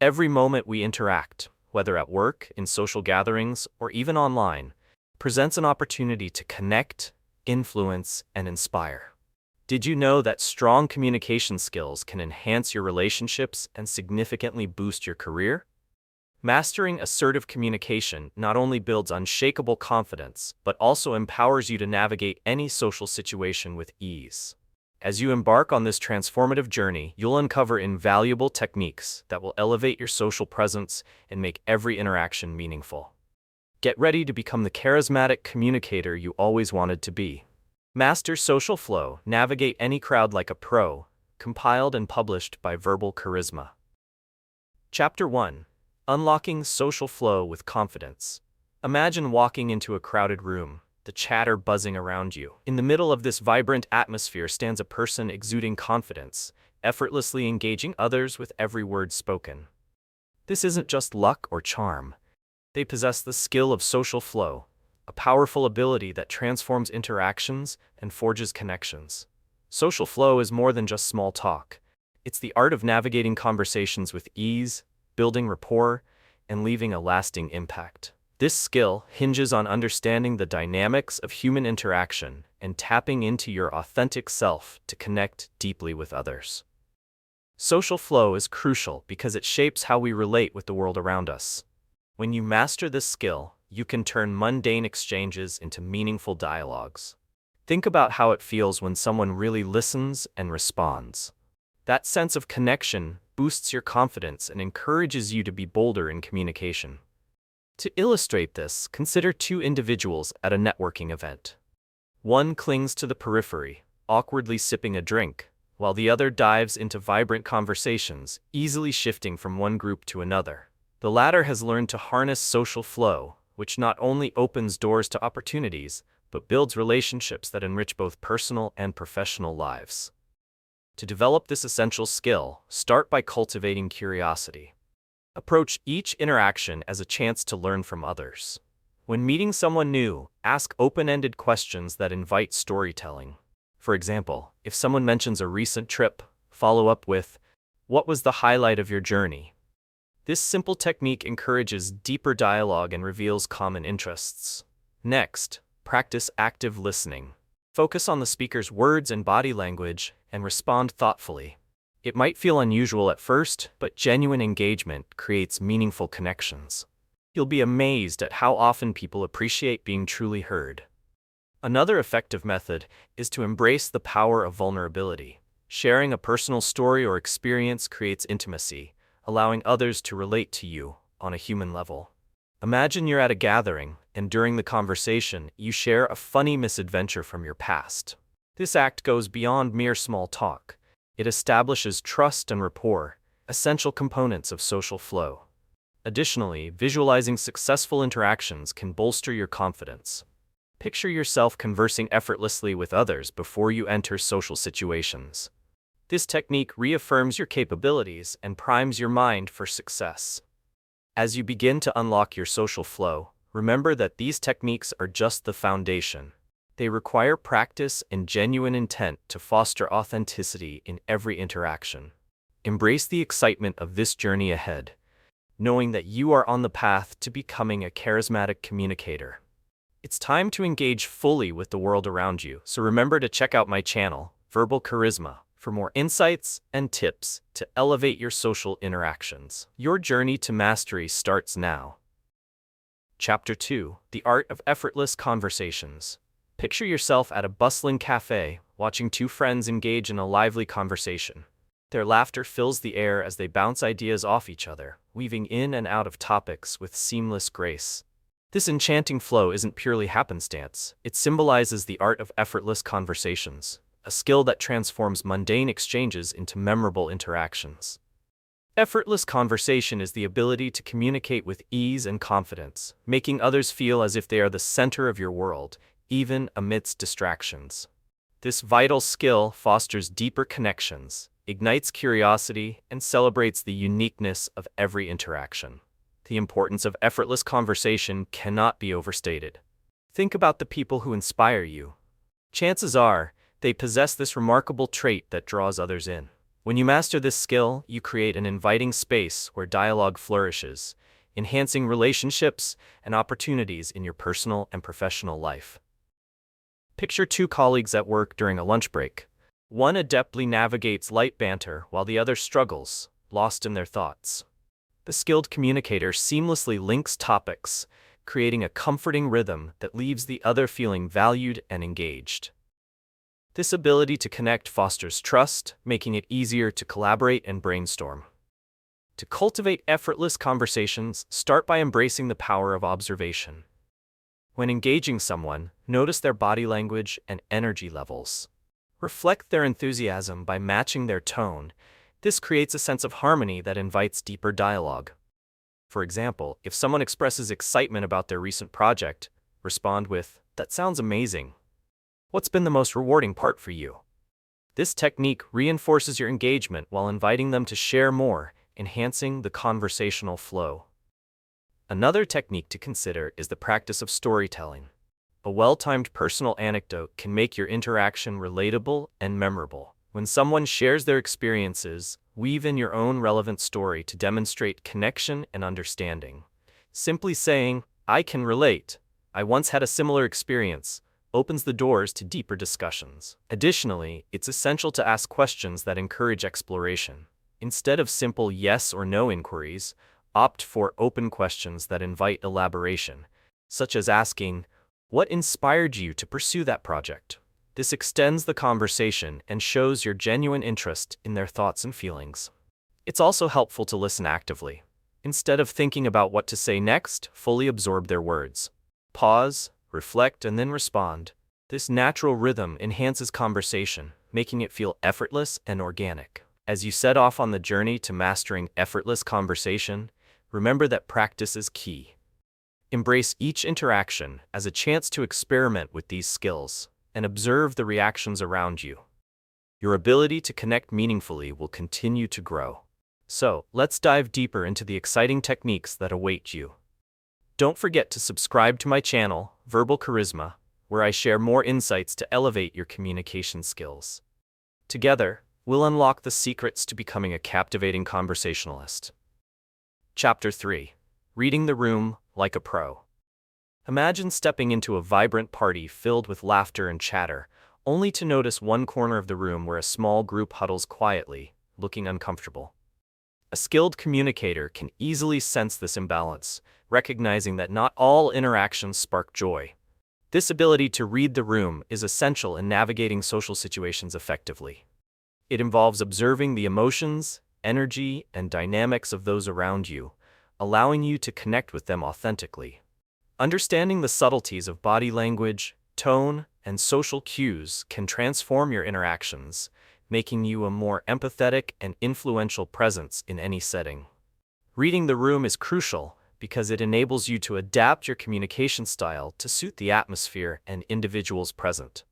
Every moment we interact, whether at work, in social gatherings, or even online, presents an opportunity to connect, influence, and inspire. Did you know that strong communication skills can enhance your relationships and significantly boost your career? Mastering assertive communication not only builds unshakable confidence, but also empowers you to navigate any social situation with ease. As you embark on this transformative journey, you'll uncover invaluable techniques that will elevate your social presence and make every interaction meaningful. Get ready to become the charismatic communicator you always wanted to be. Master social flow, navigate any crowd like a pro, compiled and published by Verbal Charisma. Chapter 1. Unlocking social flow with confidence. Imagine walking into a crowded room, the chatter buzzing around you. In the middle of this vibrant atmosphere stands a person exuding confidence, effortlessly engaging others with every word spoken. This isn't just luck or charm. They possess the skill of social flow, a powerful ability that transforms interactions and forges connections. Social flow is more than just small talk. It's the art of navigating conversations with ease, building rapport, and leaving a lasting impact. This skill hinges on understanding the dynamics of human interaction and tapping into your authentic self to connect deeply with others. Social flow is crucial because it shapes how we relate with the world around us. When you master this skill, you can turn mundane exchanges into meaningful dialogues. Think about how it feels when someone really listens and responds. That sense of connection boosts your confidence and encourages you to be bolder in communication. To illustrate this, consider two individuals at a networking event. One clings to the periphery, awkwardly sipping a drink, while the other dives into vibrant conversations, easily shifting from one group to another. The latter has learned to harness social flow, which not only opens doors to opportunities, but builds relationships that enrich both personal and professional lives. To develop this essential skill, start by cultivating curiosity. Approach each interaction as a chance to learn from others. When meeting someone new, ask open-ended questions that invite storytelling. For example, if someone mentions a recent trip, follow up with, "What was the highlight of your journey?" This simple technique encourages deeper dialogue and reveals common interests. Next, practice active listening. Focus on the speaker's words and body language, and respond thoughtfully. It might feel unusual at first, but genuine engagement creates meaningful connections. You'll be amazed at how often people appreciate being truly heard. Another effective method is to embrace the power of vulnerability. Sharing a personal story or experience creates intimacy, allowing others to relate to you on a human level. Imagine you're at a gathering, and during the conversation, you share a funny misadventure from your past. This act goes beyond mere small talk. It establishes trust and rapport, essential components of social flow. Additionally, visualizing successful interactions can bolster your confidence. Picture yourself conversing effortlessly with others before you enter social situations. This technique reaffirms your capabilities and primes your mind for success. As you begin to unlock your social flow, remember that these techniques are just the foundation. They require practice and genuine intent to foster authenticity in every interaction. Embrace the excitement of this journey ahead, knowing that you are on the path to becoming a charismatic communicator. It's time to engage fully with the world around you, so remember to check out my channel, Verbal Charisma, for more insights and tips to elevate your social interactions. Your journey to mastery starts now. Chapter 2. The Art of Effortless Conversations. Picture yourself at a bustling cafe, watching two friends engage in a lively conversation. Their laughter fills the air as they bounce ideas off each other, weaving in and out of topics with seamless grace. This enchanting flow isn't purely happenstance, it symbolizes the art of effortless conversations, a skill that transforms mundane exchanges into memorable interactions. Effortless conversation is the ability to communicate with ease and confidence, making others feel as if they are the center of your world, even amidst distractions. This vital skill fosters deeper connections, ignites curiosity, and celebrates the uniqueness of every interaction. The importance of effortless conversation cannot be overstated. Think about the people who inspire you. Chances are, they possess this remarkable trait that draws others in. When you master this skill, you create an inviting space where dialogue flourishes, enhancing relationships and opportunities in your personal and professional life. Picture two colleagues at work during a lunch break. One adeptly navigates light banter while the other struggles, lost in their thoughts. The skilled communicator seamlessly links topics, creating a comforting rhythm that leaves the other feeling valued and engaged. This ability to connect fosters trust, making it easier to collaborate and brainstorm. To cultivate effortless conversations, start by embracing the power of observation. When engaging someone, notice their body language and energy levels. Reflect their enthusiasm by matching their tone. This creates a sense of harmony that invites deeper dialogue. For example, if someone expresses excitement about their recent project, respond with, "That sounds amazing. What's been the most rewarding part for you?" This technique reinforces your engagement while inviting them to share more, enhancing the conversational flow. Another technique to consider is the practice of storytelling. A well-timed personal anecdote can make your interaction relatable and memorable. When someone shares their experiences, weave in your own relevant story to demonstrate connection and understanding. Simply saying, "I can relate. I once had a similar experience," opens the doors to deeper discussions. Additionally, it's essential to ask questions that encourage exploration. Instead of simple yes or no inquiries, opt for open questions that invite elaboration, such as asking, "What inspired you to pursue that project?" This extends the conversation and shows your genuine interest in their thoughts and feelings. It's also helpful to listen actively. Instead of thinking about what to say next, fully absorb their words. Pause, reflect, and then respond. This natural rhythm enhances conversation, making it feel effortless and organic. As you set off on the journey to mastering effortless conversation, remember that practice is key. Embrace each interaction as a chance to experiment with these skills and observe the reactions around you. Your ability to connect meaningfully will continue to grow. So, let's dive deeper into the exciting techniques that await you. Don't forget to subscribe to my channel, Verbal Charisma, where I share more insights to elevate your communication skills. Together, we'll unlock the secrets to becoming a captivating conversationalist. Chapter 3. Reading the Room Like a Pro. Imagine stepping into a vibrant party filled with laughter and chatter, only to notice one corner of the room where a small group huddles quietly, looking uncomfortable. A skilled communicator can easily sense this imbalance, recognizing that not all interactions spark joy. This ability to read the room is essential in navigating social situations effectively. It involves observing the emotions, energy, and dynamics of those around you, allowing you to connect with them authentically. Understanding the subtleties of body language, tone, and social cues can transform your interactions, making you a more empathetic and influential presence in any setting. Reading the room is crucial because it enables you to adapt your communication style to suit the atmosphere and individuals present.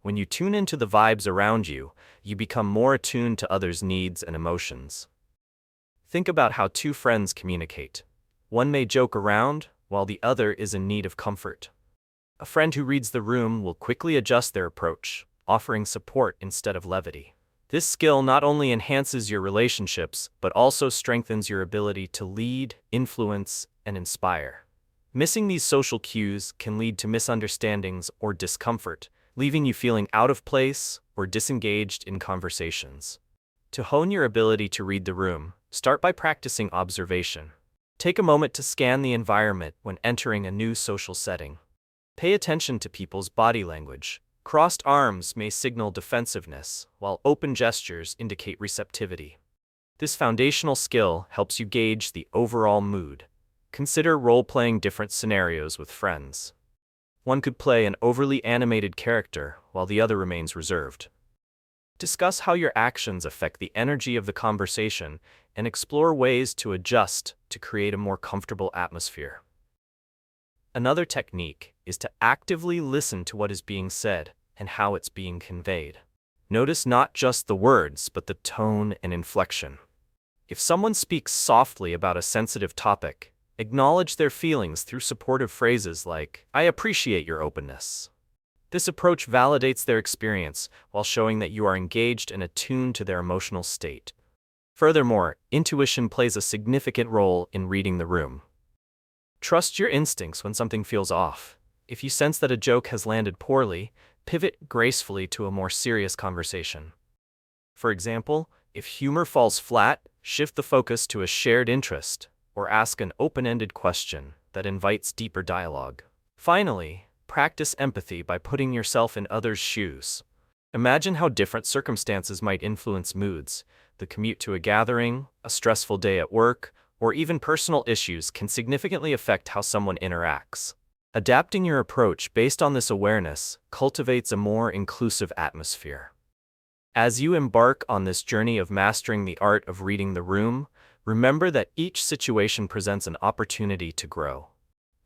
When you tune into the vibes around you, you become more attuned to others' needs and emotions. Think about how two friends communicate. One may joke around, while the other is in need of comfort. A friend who reads the room will quickly adjust their approach, offering support instead of levity. This skill not only enhances your relationships, but also strengthens your ability to lead, influence, and inspire. Missing these social cues can lead to misunderstandings or discomfort, leaving you feeling out of place or disengaged in conversations. To hone your ability to read the room, start by practicing observation. Take a moment to scan the environment when entering a new social setting. Pay attention to people's body language. Crossed arms may signal defensiveness, while open gestures indicate receptivity. This foundational skill helps you gauge the overall mood. Consider role-playing different scenarios with friends. One could play an overly animated character, while the other remains reserved. Discuss how your actions affect the energy of the conversation and explore ways to adjust to create a more comfortable atmosphere. Another technique is to actively listen to what is being said and how it's being conveyed. Notice not just the words, but the tone and inflection. If someone speaks softly about a sensitive topic, acknowledge their feelings through supportive phrases like, "I appreciate your openness." This approach validates their experience while showing that you are engaged and attuned to their emotional state. Furthermore, intuition plays a significant role in reading the room. Trust your instincts when something feels off. If you sense that a joke has landed poorly, pivot gracefully to a more serious conversation. For example, if humor falls flat, shift the focus to a shared interest, or ask an open-ended question that invites deeper dialogue. Finally, practice empathy by putting yourself in others' shoes. Imagine how different circumstances might influence moods. The commute to a gathering, a stressful day at work, or even personal issues can significantly affect how someone interacts. Adapting your approach based on this awareness cultivates a more inclusive atmosphere. As you embark on this journey of mastering the art of reading the room, remember that each situation presents an opportunity to grow.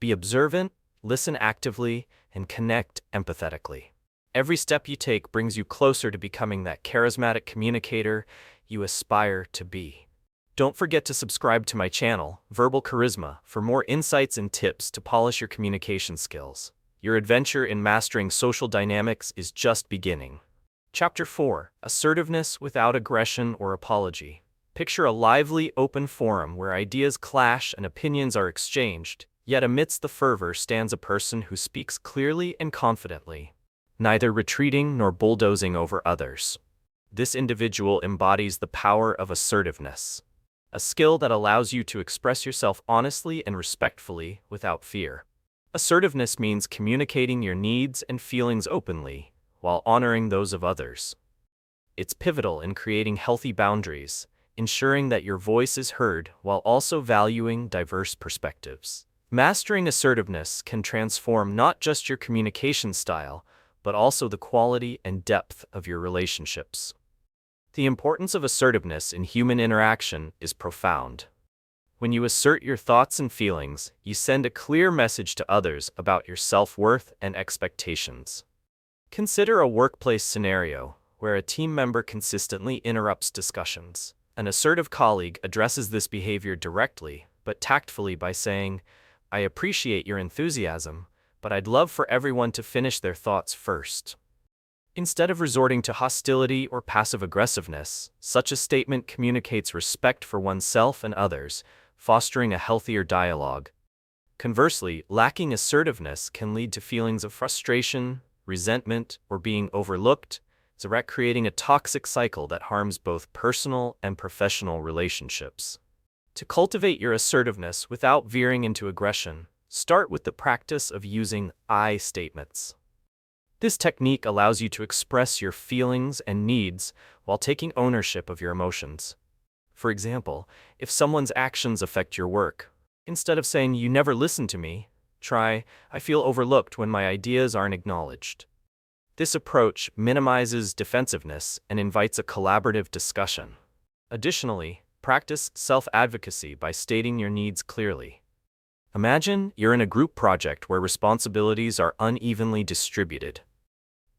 Be observant, listen actively, and connect empathetically. Every step you take brings you closer to becoming that charismatic communicator you aspire to be. Don't forget to subscribe to my channel, Verbal Charisma, for more insights and tips to polish your communication skills. Your adventure in mastering social dynamics is just beginning. Chapter 4: Assertiveness without aggression or apology. Picture a lively, open forum where ideas clash and opinions are exchanged, yet amidst the fervor stands a person who speaks clearly and confidently, neither retreating nor bulldozing over others. This individual embodies the power of assertiveness, a skill that allows you to express yourself honestly and respectfully without fear. Assertiveness means communicating your needs and feelings openly, while honoring those of others. It's pivotal in creating healthy boundaries, ensuring that your voice is heard while also valuing diverse perspectives. Mastering assertiveness can transform not just your communication style, but also the quality and depth of your relationships. The importance of assertiveness in human interaction is profound. When you assert your thoughts and feelings, you send a clear message to others about your self-worth and expectations. Consider a workplace scenario where a team member consistently interrupts discussions. An assertive colleague addresses this behavior directly, but tactfully by saying, "I appreciate your enthusiasm, but I'd love for everyone to finish their thoughts first." Instead of resorting to hostility or passive aggressiveness, such a statement communicates respect for oneself and others, fostering a healthier dialogue. Conversely, lacking assertiveness can lead to feelings of frustration, resentment, or being overlooked, creating a toxic cycle that harms both personal and professional relationships. To cultivate your assertiveness without veering into aggression, start with the practice of using I statements. This technique allows you to express your feelings and needs while taking ownership of your emotions. For example, if someone's actions affect your work, instead of saying, "You never listen to me," try, "I feel overlooked when my ideas aren't acknowledged." This approach minimizes defensiveness and invites a collaborative discussion. Additionally, practice self-advocacy by stating your needs clearly. Imagine you're in a group project where responsibilities are unevenly distributed.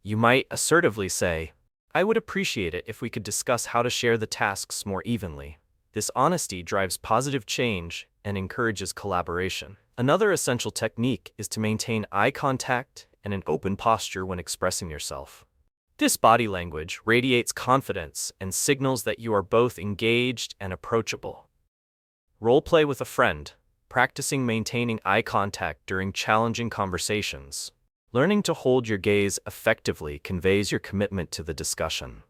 You might assertively say, "I would appreciate it if we could discuss how to share the tasks more evenly." This honesty drives positive change and encourages collaboration. Another essential technique is to maintain eye contact and an open posture when expressing yourself. This body language radiates confidence and signals that you are both engaged and approachable. Role play with a friend, practicing maintaining eye contact during challenging conversations. Learning to hold your gaze effectively conveys your commitment to the discussion.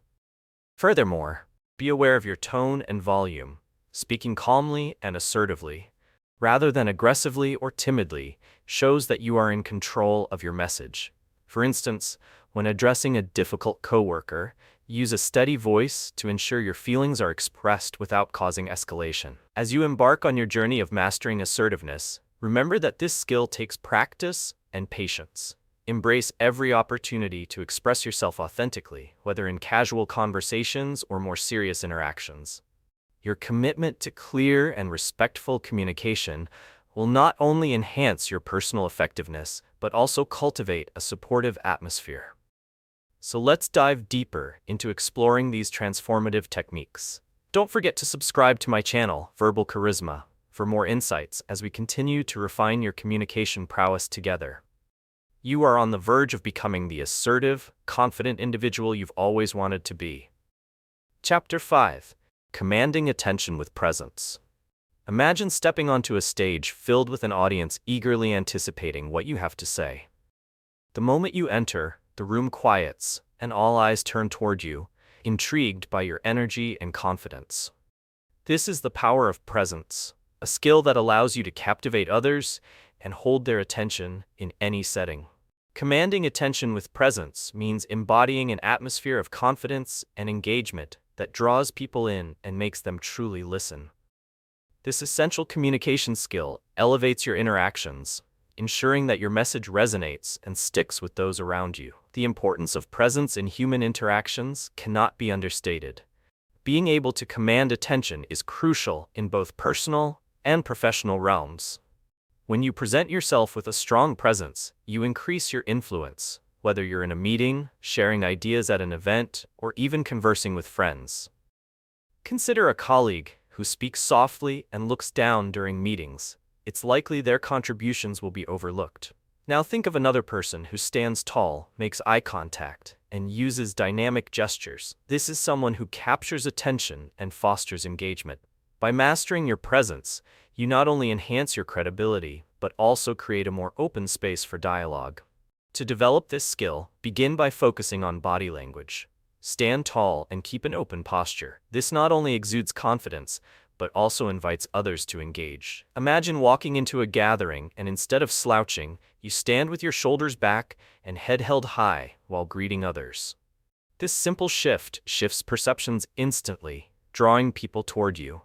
Furthermore, be aware of your tone and volume, speaking calmly and assertively, rather than aggressively or timidly, shows that you are in control of your message. For instance, when addressing a difficult coworker, use a steady voice to ensure your feelings are expressed without causing escalation. As you embark on your journey of mastering assertiveness, remember that this skill takes practice and patience. Embrace every opportunity to express yourself authentically, whether in casual conversations or more serious interactions. Your commitment to clear and respectful communication will not only enhance your personal effectiveness, but also cultivate a supportive atmosphere. So let's dive deeper into exploring these transformative techniques. Don't forget to subscribe to my channel, Verbal Charisma, for more insights as we continue to refine your communication prowess together. You are on the verge of becoming the assertive, confident individual you've always wanted to be. Chapter 5. Commanding Attention with Presence. Imagine stepping onto a stage filled with an audience eagerly anticipating what you have to say. The moment you enter, the room quiets, and all eyes turn toward you, intrigued by your energy and confidence. This is the power of presence, a skill that allows you to captivate others and hold their attention in any setting. Commanding attention with presence means embodying an atmosphere of confidence and engagement that draws people in and makes them truly listen. This essential communication skill elevates your interactions, ensuring that your message resonates and sticks with those around you. The importance of presence in human interactions cannot be understated. Being able to command attention is crucial in both personal and professional realms. When you present yourself with a strong presence, you increase your influence, whether you're in a meeting, sharing ideas at an event, or even conversing with friends. Consider a colleague who speaks softly and looks down during meetings. It's likely their contributions will be overlooked. Now think of another person who stands tall, makes eye contact, and uses dynamic gestures. This is someone who captures attention and fosters engagement. By mastering your presence, you not only enhance your credibility, but also create a more open space for dialogue. To develop this skill, begin by focusing on body language. Stand tall and keep an open posture. This not only exudes confidence, but also invites others to engage. Imagine walking into a gathering and instead of slouching, you stand with your shoulders back and head held high while greeting others. This simple shift shifts perceptions instantly, drawing people toward you.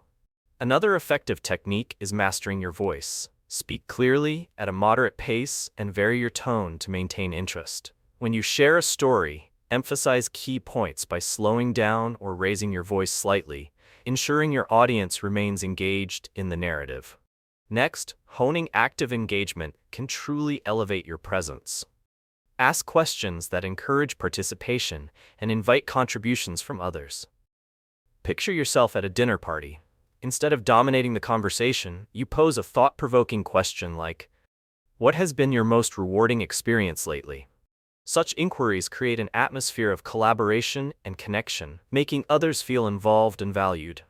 Another effective technique is mastering your voice. Speak clearly, at a moderate pace, and vary your tone to maintain interest. When you share a story, emphasize key points by slowing down or raising your voice slightly, ensuring your audience remains engaged in the narrative. Next, honing active engagement can truly elevate your presence. Ask questions that encourage participation and invite contributions from others. Picture yourself at a dinner party. Instead of dominating the conversation, you pose a thought-provoking question like, "What has been your most rewarding experience lately?" Such inquiries create an atmosphere of collaboration and connection, making others feel involved and valued.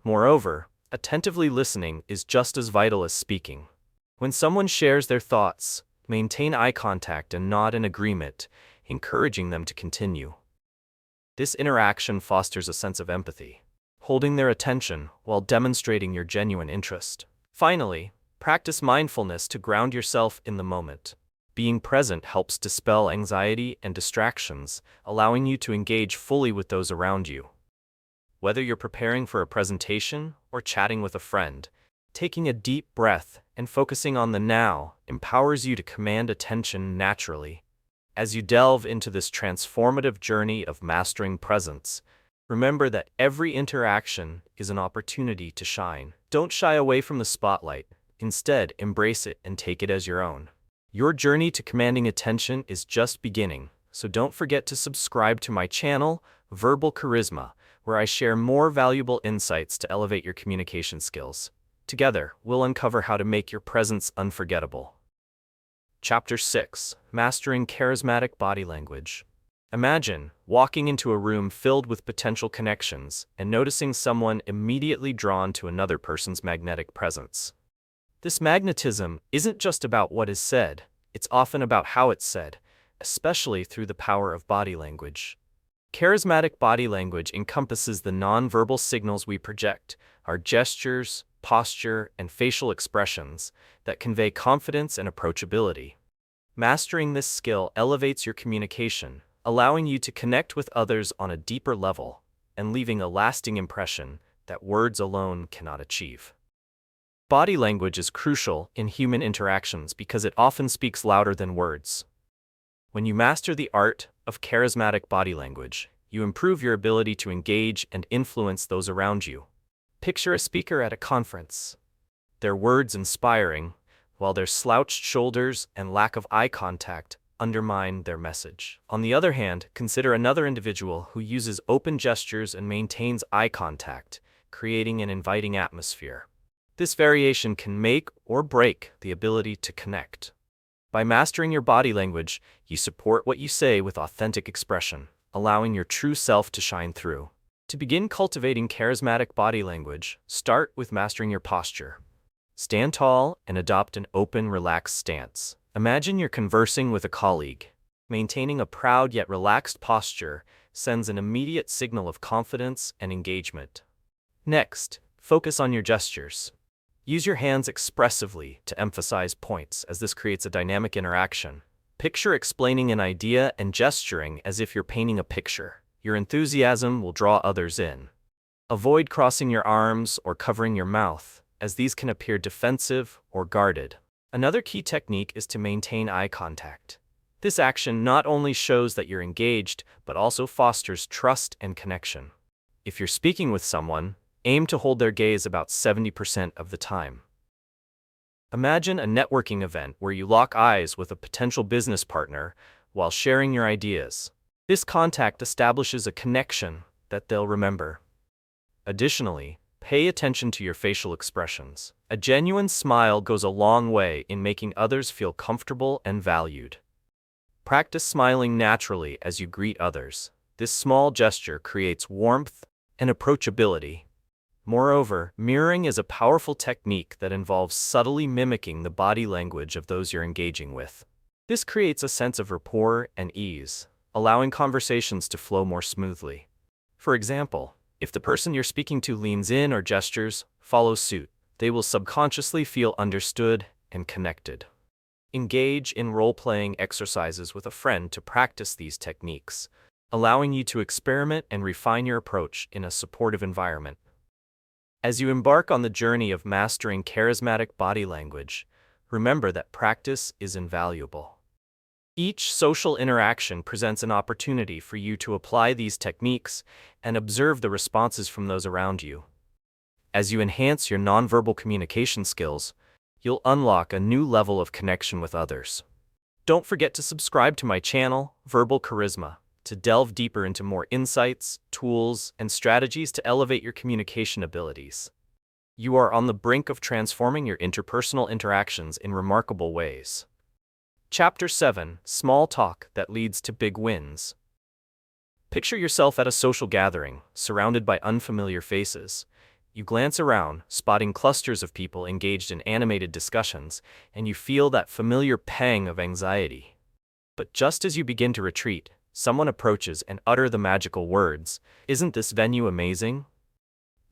Moreover, attentively listening is just as vital as speaking. When someone shares their thoughts, maintain eye contact and nod in agreement, encouraging them to continue. This interaction fosters a sense of empathy, holding their attention while demonstrating your genuine interest. Finally, practice mindfulness to ground yourself in the moment. Being present helps dispel anxiety and distractions, allowing you to engage fully with those around you. Whether you're preparing for a presentation or chatting with a friend, taking a deep breath and focusing on the now empowers you to command attention naturally. As you delve into this transformative journey of mastering presence, remember that every interaction is an opportunity to shine. Don't shy away from the spotlight. Instead, embrace it and take it as your own. Your journey to commanding attention is just beginning, so don't forget to subscribe to my channel, Verbal Charisma, where I share more valuable insights to elevate your communication skills. Together, we'll uncover how to make your presence unforgettable. Chapter 6. Mastering Charismatic Body Language. Imagine walking into a room filled with potential connections and noticing someone immediately drawn to another person's magnetic presence. This magnetism isn't just about what is said, it's often about how it's said, especially through the power of body language. Charismatic body language encompasses the nonverbal signals we project, our gestures, posture, and facial expressions that convey confidence and approachability. Mastering this skill elevates your communication, allowing you to connect with others on a deeper level and leaving a lasting impression that words alone cannot achieve. Body language is crucial in human interactions because it often speaks louder than words. When you master the art of charismatic body language, you improve your ability to engage and influence those around you. Picture a speaker at a conference. Their words inspiring, while their slouched shoulders and lack of eye contact undermine their message. On the other hand, consider another individual who uses open gestures and maintains eye contact, creating an inviting atmosphere. This variation can make or break the ability to connect. By mastering your body language, you support what you say with authentic expression, allowing your true self to shine through. To begin cultivating charismatic body language, start with mastering your posture. Stand tall and adopt an open, relaxed stance. Imagine you're conversing with a colleague. Maintaining a proud yet relaxed posture sends an immediate signal of confidence and engagement. Next, focus on your gestures. Use your hands expressively to emphasize points, as this creates a dynamic interaction. Picture explaining an idea and gesturing as if you're painting a picture. Your enthusiasm will draw others in. Avoid crossing your arms or covering your mouth, as these can appear defensive or guarded. Another key technique is to maintain eye contact. This action not only shows that you're engaged, but also fosters trust and connection. If you're speaking with someone, aim to hold their gaze about 70% of the time. Imagine a networking event where you lock eyes with a potential business partner while sharing your ideas. This contact establishes a connection that they'll remember. Additionally, pay attention to your facial expressions. A genuine smile goes a long way in making others feel comfortable and valued. Practice smiling naturally as you greet others. This small gesture creates warmth and approachability. Moreover, mirroring is a powerful technique that involves subtly mimicking the body language of those you're engaging with. This creates a sense of rapport and ease, allowing conversations to flow more smoothly. For example, if the person you're speaking to leans in or gestures, follow suit. They will subconsciously feel understood and connected. Engage in role-playing exercises with a friend to practice these techniques, allowing you to experiment and refine your approach in a supportive environment. As you embark on the journey of mastering charismatic body language, remember that practice is invaluable. Each social interaction presents an opportunity for you to apply these techniques and observe the responses from those around you. As you enhance your nonverbal communication skills, you'll unlock a new level of connection with others. Don't forget to subscribe to my channel, Verbal Charisma, to delve deeper into more insights, tools, and strategies to elevate your communication abilities. You are on the brink of transforming your interpersonal interactions in remarkable ways. Chapter 7: Small Talk That Leads to Big Wins. Picture yourself at a social gathering, surrounded by unfamiliar faces. You glance around, spotting clusters of people engaged in animated discussions, and you feel that familiar pang of anxiety. But just as you begin to retreat, someone approaches and utters the magical words, "Isn't this venue amazing?"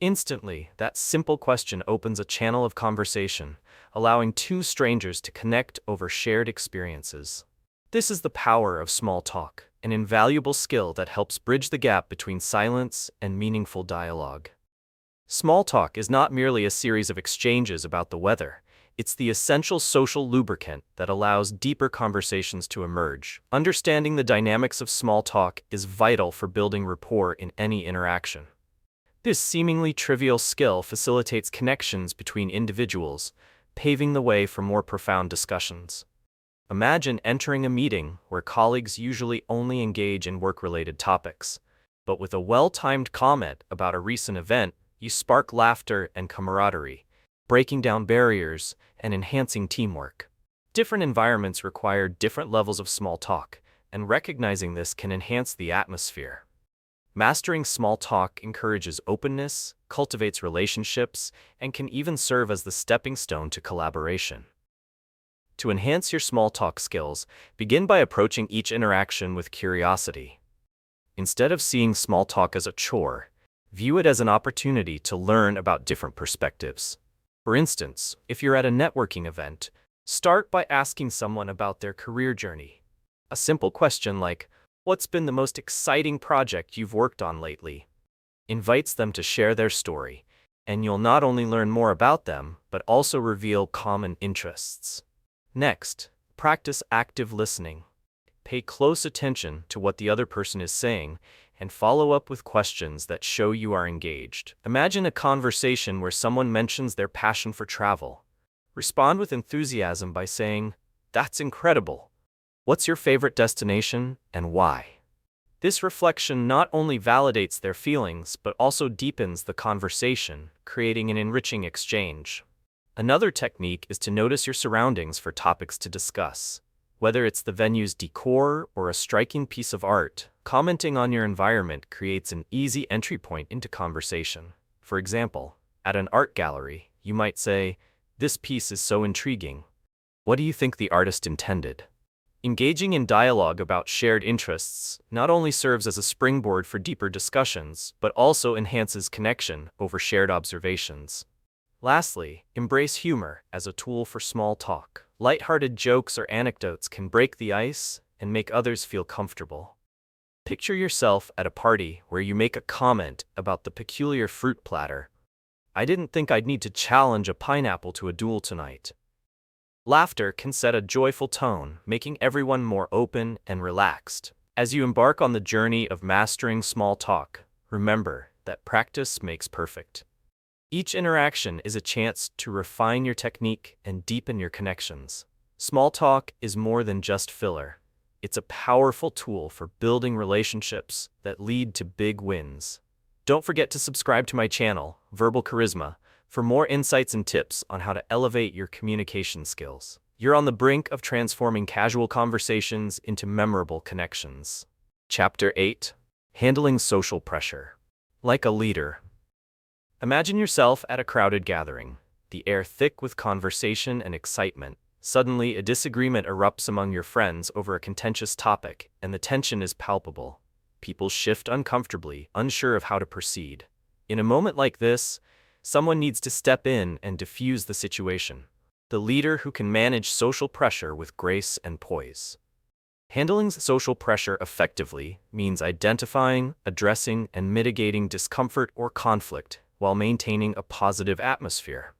Instantly, that simple question opens a channel of conversation, allowing two strangers to connect over shared experiences. This is the power of small talk, an invaluable skill that helps bridge the gap between silence and meaningful dialogue. Small talk is not merely a series of exchanges about the weather. It's the essential social lubricant that allows deeper conversations to emerge. Understanding the dynamics of small talk is vital for building rapport in any interaction. This seemingly trivial skill facilitates connections between individuals, paving the way for more profound discussions. Imagine entering a meeting where colleagues usually only engage in work-related topics, but with a well-timed comment about a recent event, you spark laughter and camaraderie, breaking down barriers and enhancing teamwork. Different environments require different levels of small talk, and recognizing this can enhance the atmosphere. Mastering small talk encourages openness, cultivates relationships, and can even serve as the stepping stone to collaboration. To enhance your small talk skills, begin by approaching each interaction with curiosity. Instead of seeing small talk as a chore, view it as an opportunity to learn about different perspectives. For instance, if you're at a networking event, start by asking someone about their career journey. A simple question like, "What's been the most exciting project you've worked on lately?" invites them to share their story, and you'll not only learn more about them, but also reveal common interests. Next, practice active listening. Pay close attention to what the other person is saying, and follow up with questions that show you are engaged. Imagine a conversation where someone mentions their passion for travel. Respond with enthusiasm by saying, "That's incredible. What's your favorite destination and why?" This reflection not only validates their feelings but also deepens the conversation, creating an enriching exchange. Another technique is to notice your surroundings for topics to discuss. Whether it's the venue's decor or a striking piece of art, commenting on your environment creates an easy entry point into conversation. For example, at an art gallery, you might say, "This piece is so intriguing. What do you think the artist intended?" Engaging in dialogue about shared interests not only serves as a springboard for deeper discussions, but also enhances connection over shared observations. Lastly, embrace humor as a tool for small talk. Lighthearted jokes or anecdotes can break the ice and make others feel comfortable. Picture yourself at a party where you make a comment about the peculiar fruit platter. "I didn't think I'd need to challenge a pineapple to a duel tonight." Laughter can set a joyful tone, making everyone more open and relaxed. As you embark on the journey of mastering small talk, remember that practice makes perfect. Each interaction is a chance to refine your technique and deepen your connections. Small talk is more than just filler. It's a powerful tool for building relationships that lead to big wins. Don't forget to subscribe to my channel, Verbal Charisma, for more insights and tips on how to elevate your communication skills. You're on the brink of transforming casual conversations into memorable connections. Chapter 8: Handling Social Pressure. Like a leader. Imagine yourself at a crowded gathering, the air thick with conversation and excitement. Suddenly, a disagreement erupts among your friends over a contentious topic, and the tension is palpable. People shift uncomfortably, unsure of how to proceed. In a moment like this, someone needs to step in and diffuse the situation. The leader who can manage social pressure with grace and poise. Handling social pressure effectively means identifying, addressing, and mitigating discomfort or conflict while maintaining a positive atmosphere.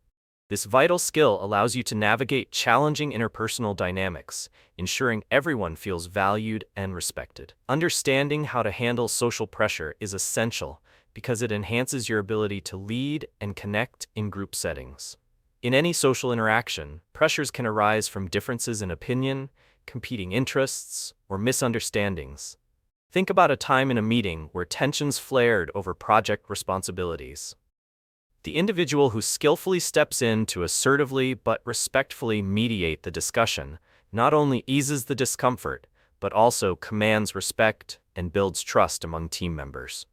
This vital skill allows you to navigate challenging interpersonal dynamics, ensuring everyone feels valued and respected. Understanding how to handle social pressure is essential because it enhances your ability to lead and connect in group settings. In any social interaction, pressures can arise from differences in opinion, competing interests, or misunderstandings. Think about a time in a meeting where tensions flared over project responsibilities. The individual who skillfully steps in to assertively but respectfully mediate the discussion not only eases the discomfort, but also commands respect and builds trust among team members.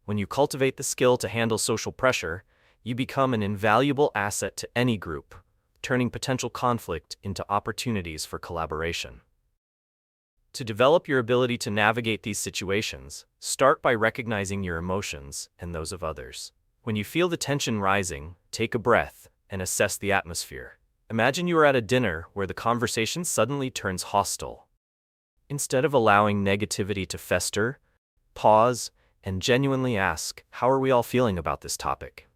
When you cultivate the skill to handle social pressure, you become an invaluable asset to any group, turning potential conflict into opportunities for collaboration. To develop your ability to navigate these situations, start by recognizing your emotions and those of others. When you feel the tension rising, take a breath and assess the atmosphere. Imagine you are at a dinner where the conversation suddenly turns hostile. Instead of allowing negativity to fester, pause and genuinely ask, "How are we all feeling about this topic?"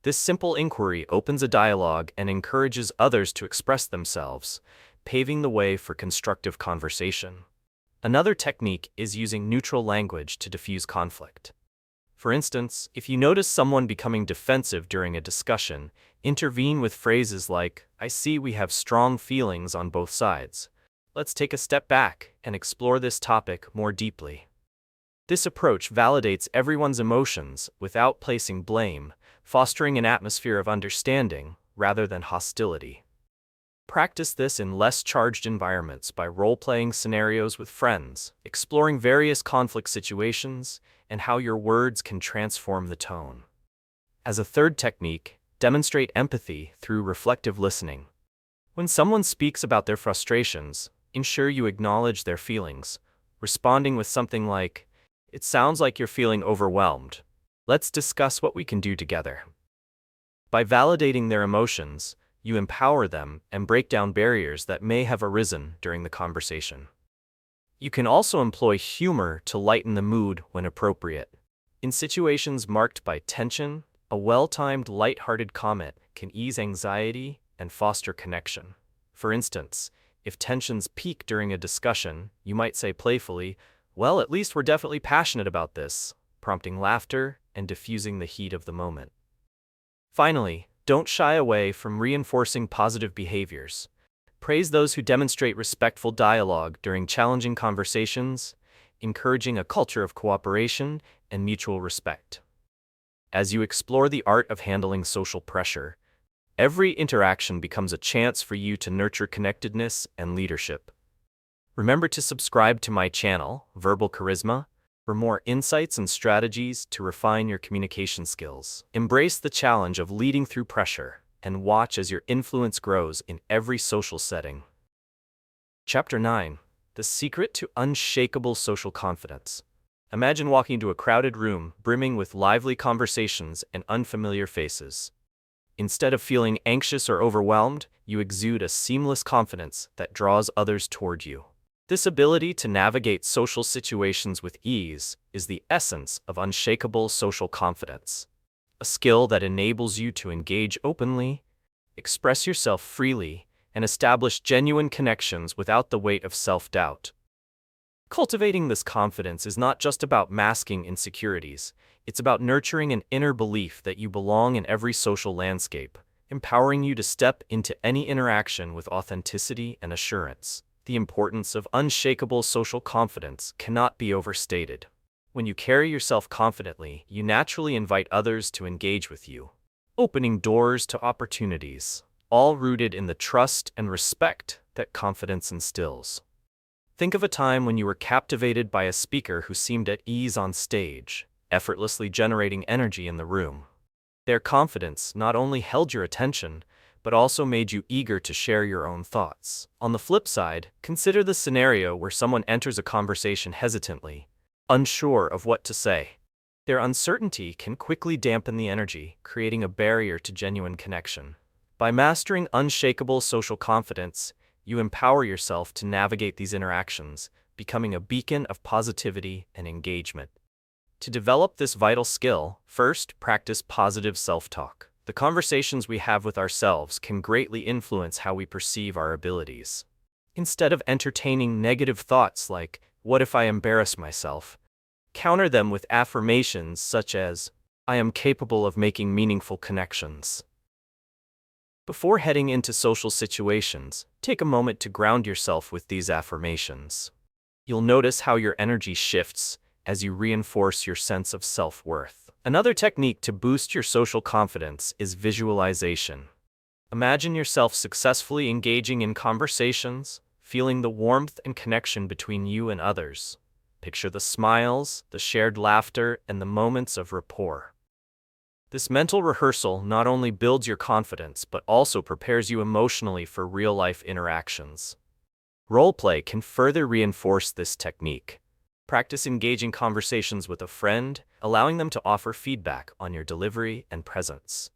This simple inquiry opens a dialogue and encourages others to express themselves, paving the way for constructive conversation. Another technique is using neutral language to diffuse conflict. For instance, if you notice someone becoming defensive during a discussion, intervene with phrases like, "I see we have strong feelings on both sides. Let's take a step back and explore this topic more deeply." This approach validates everyone's emotions without placing blame, fostering an atmosphere of understanding rather than hostility. Practice this in less charged environments by role-playing scenarios with friends, exploring various conflict situations, and how your words can transform the tone. As a third technique, demonstrate empathy through reflective listening. When someone speaks about their frustrations, ensure you acknowledge their feelings, responding with something like, "It sounds like you're feeling overwhelmed. Let's discuss what we can do together." By validating their emotions, you empower them and break down barriers that may have arisen during the conversation. You can also employ humor to lighten the mood when appropriate. In situations marked by tension, a well-timed, light-hearted comment can ease anxiety and foster connection. For instance, if tensions peak during a discussion, you might say playfully, "Well, at least we're definitely passionate about this," prompting laughter and diffusing the heat of the moment. Finally, don't shy away from reinforcing positive behaviors. Praise those who demonstrate respectful dialogue during challenging conversations, encouraging a culture of cooperation and mutual respect. As you explore the art of handling social pressure, every interaction becomes a chance for you to nurture connectedness and leadership. Remember to subscribe to my channel, Verbal Charisma, for more insights and strategies to refine your communication skills. Embrace the challenge of leading through pressure and watch as your influence grows in every social setting. Chapter 9. The Secret to Unshakable Social Confidence. Imagine walking into a crowded room brimming with lively conversations and unfamiliar faces. Instead of feeling anxious or overwhelmed, you exude a seamless confidence that draws others toward you. This ability to navigate social situations with ease is the essence of unshakable social confidence, a skill that enables you to engage openly, express yourself freely, and establish genuine connections without the weight of self-doubt. Cultivating this confidence is not just about masking insecurities, it's about nurturing an inner belief that you belong in every social landscape, empowering you to step into any interaction with authenticity and assurance. The importance of unshakable social confidence cannot be overstated. When you carry yourself confidently, you naturally invite others to engage with you, opening doors to opportunities, all rooted in the trust and respect that confidence instills. Think of a time when you were captivated by a speaker who seemed at ease on stage, effortlessly generating energy in the room. Their confidence not only held your attention, but also made you eager to share your own thoughts. On the flip side, consider the scenario where someone enters a conversation hesitantly, unsure of what to say. Their uncertainty can quickly dampen the energy, creating a barrier to genuine connection. By mastering unshakable social confidence, you empower yourself to navigate these interactions, becoming a beacon of positivity and engagement. To develop this vital skill, first, practice positive self-talk. The conversations we have with ourselves can greatly influence how we perceive our abilities. Instead of entertaining negative thoughts like, "What if I embarrass myself?" counter them with affirmations such as, "I am capable of making meaningful connections." Before heading into social situations, take a moment to ground yourself with these affirmations. You'll notice how your energy shifts as you reinforce your sense of self-worth. Another technique to boost your social confidence is visualization. Imagine yourself successfully engaging in conversations, feeling the warmth and connection between you and others. Picture the smiles, the shared laughter, and the moments of rapport. This mental rehearsal not only builds your confidence but also prepares you emotionally for real-life interactions. Roleplay can further reinforce this technique. Practice engaging conversations with a friend, allowing them to offer feedback on your delivery and presence.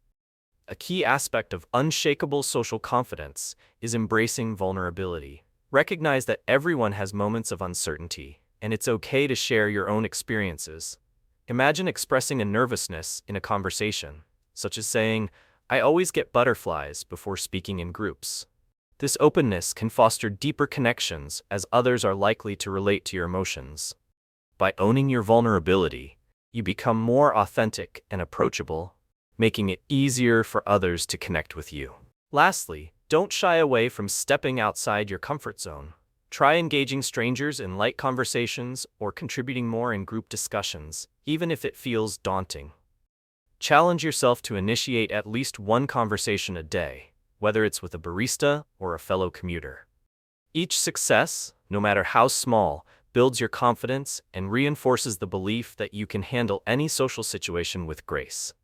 A key aspect of unshakable social confidence is embracing vulnerability. Recognize that everyone has moments of uncertainty, and it's okay to share your own experiences. Imagine expressing a nervousness in a conversation, such as saying, "I always get butterflies before speaking in groups." This openness can foster deeper connections as others are likely to relate to your emotions. By owning your vulnerability, you become more authentic and approachable, making it easier for others to connect with you. Lastly, don't shy away from stepping outside your comfort zone. Try engaging strangers in light conversations or contributing more in group discussions, even if it feels daunting. Challenge yourself to initiate at least one conversation a day, whether it's with a barista or a fellow commuter. Each success, no matter how small, builds your confidence and reinforces the belief that you can handle any social situation with grace.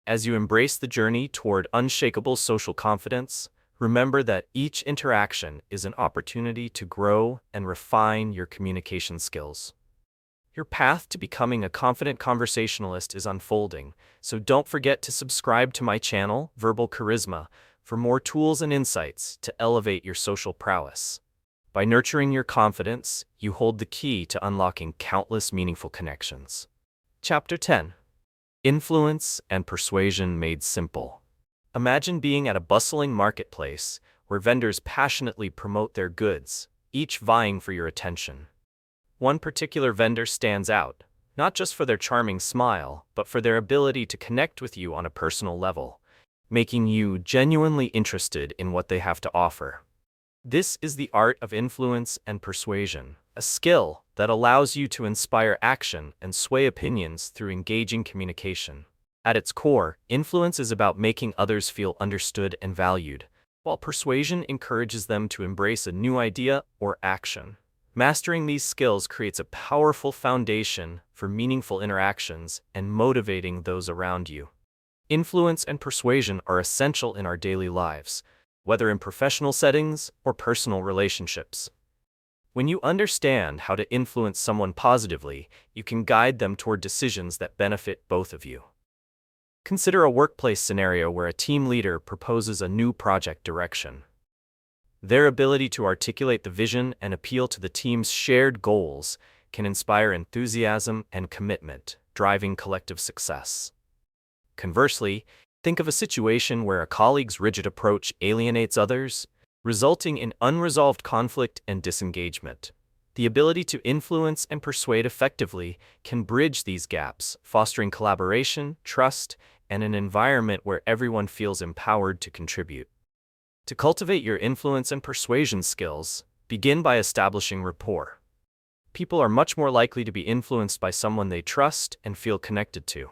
As you embrace the journey toward unshakable social confidence, remember that each interaction is an opportunity to grow and refine your communication skills. Your path to becoming a confident conversationalist is unfolding, so don't forget to subscribe to my channel, Verbal Charisma, for more tools and insights to elevate your social prowess. By nurturing your confidence, you hold the key to unlocking countless meaningful connections. Chapter 10. Influence and Persuasion Made Simple. Imagine being at a bustling marketplace where vendors passionately promote their goods, each vying for your attention. One particular vendor stands out, not just for their charming smile, but for their ability to connect with you on a personal level, making you genuinely interested in what they have to offer. This is the art of influence and persuasion, a skill that allows you to inspire action and sway opinions through engaging communication. At its core, influence is about making others feel understood and valued, while persuasion encourages them to embrace a new idea or action. Mastering these skills creates a powerful foundation for meaningful interactions and motivating those around you. Influence and persuasion are essential in our daily lives, whether in professional settings or personal relationships. When you understand how to influence someone positively, you can guide them toward decisions that benefit both of you. Consider a workplace scenario where a team leader proposes a new project direction. Their ability to articulate the vision and appeal to the team's shared goals can inspire enthusiasm and commitment, driving collective success. Conversely, think of a situation where a colleague's rigid approach alienates others, resulting in unresolved conflict and disengagement. The ability to influence and persuade effectively can bridge these gaps, fostering collaboration, trust, and an environment where everyone feels empowered to contribute. To cultivate your influence and persuasion skills, begin by establishing rapport. People are much more likely to be influenced by someone they trust and feel connected to.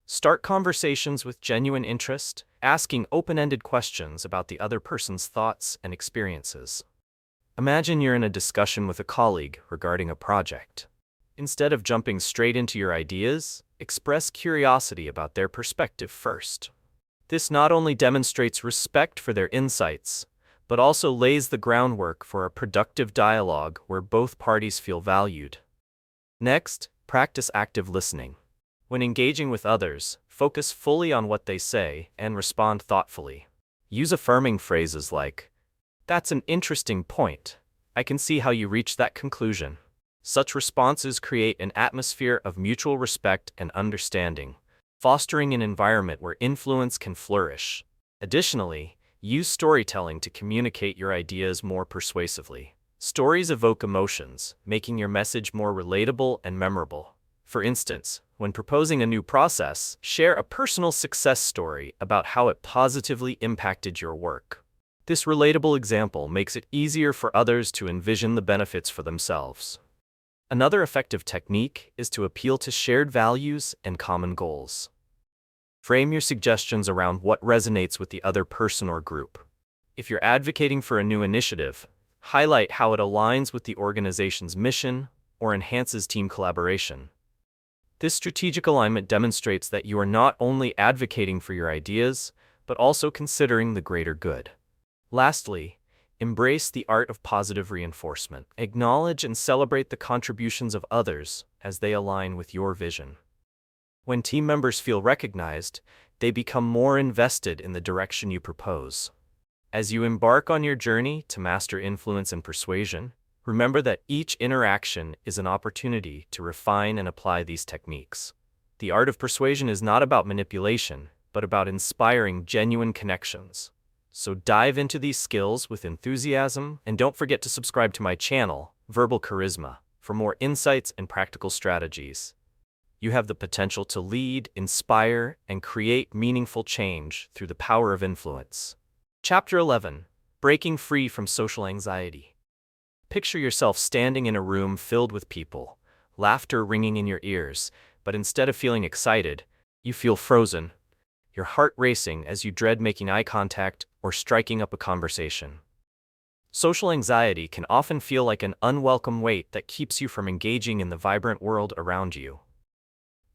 Start conversations with genuine interest, asking open-ended questions about the other person's thoughts and experiences. Imagine you're in a discussion with a colleague regarding a project. Instead of jumping straight into your ideas, express curiosity about their perspective first. This not only demonstrates respect for their insights, but also lays the groundwork for a productive dialogue where both parties feel valued. Next, practice active listening. When engaging with others, focus fully on what they say and respond thoughtfully. Use affirming phrases like, "That's an interesting point. I can see how you reached that conclusion." Such responses create an atmosphere of mutual respect and understanding, fostering an environment where influence can flourish. Additionally, use storytelling to communicate your ideas more persuasively. Stories evoke emotions, making your message more relatable and memorable. For instance, when proposing a new process, share a personal success story about how it positively impacted your work. This relatable example makes it easier for others to envision the benefits for themselves. Another effective technique is to appeal to shared values and common goals. Frame your suggestions around what resonates with the other person or group. If you're advocating for a new initiative, highlight how it aligns with the organization's mission or enhances team collaboration. This strategic alignment demonstrates that you are not only advocating for your ideas, but also considering the greater good. Lastly, embrace the art of positive reinforcement. Acknowledge and celebrate the contributions of others as they align with your vision. When team members feel recognized, they become more invested in the direction you propose. As you embark on your journey to master influence and persuasion, remember that each interaction is an opportunity to refine and apply these techniques. The art of persuasion is not about manipulation, but about inspiring genuine connections. So dive into these skills with enthusiasm, and don't forget to subscribe to my channel, Verbal Charisma, for more insights and practical strategies. You have the potential to lead, inspire, and create meaningful change through the power of influence. Chapter 11. Breaking Free from Social Anxiety. Picture yourself standing in a room filled with people, laughter ringing in your ears, but instead of feeling excited, you feel frozen, your heart racing as you dread making eye contact or striking up a conversation. Social anxiety can often feel like an unwelcome weight that keeps you from engaging in the vibrant world around you.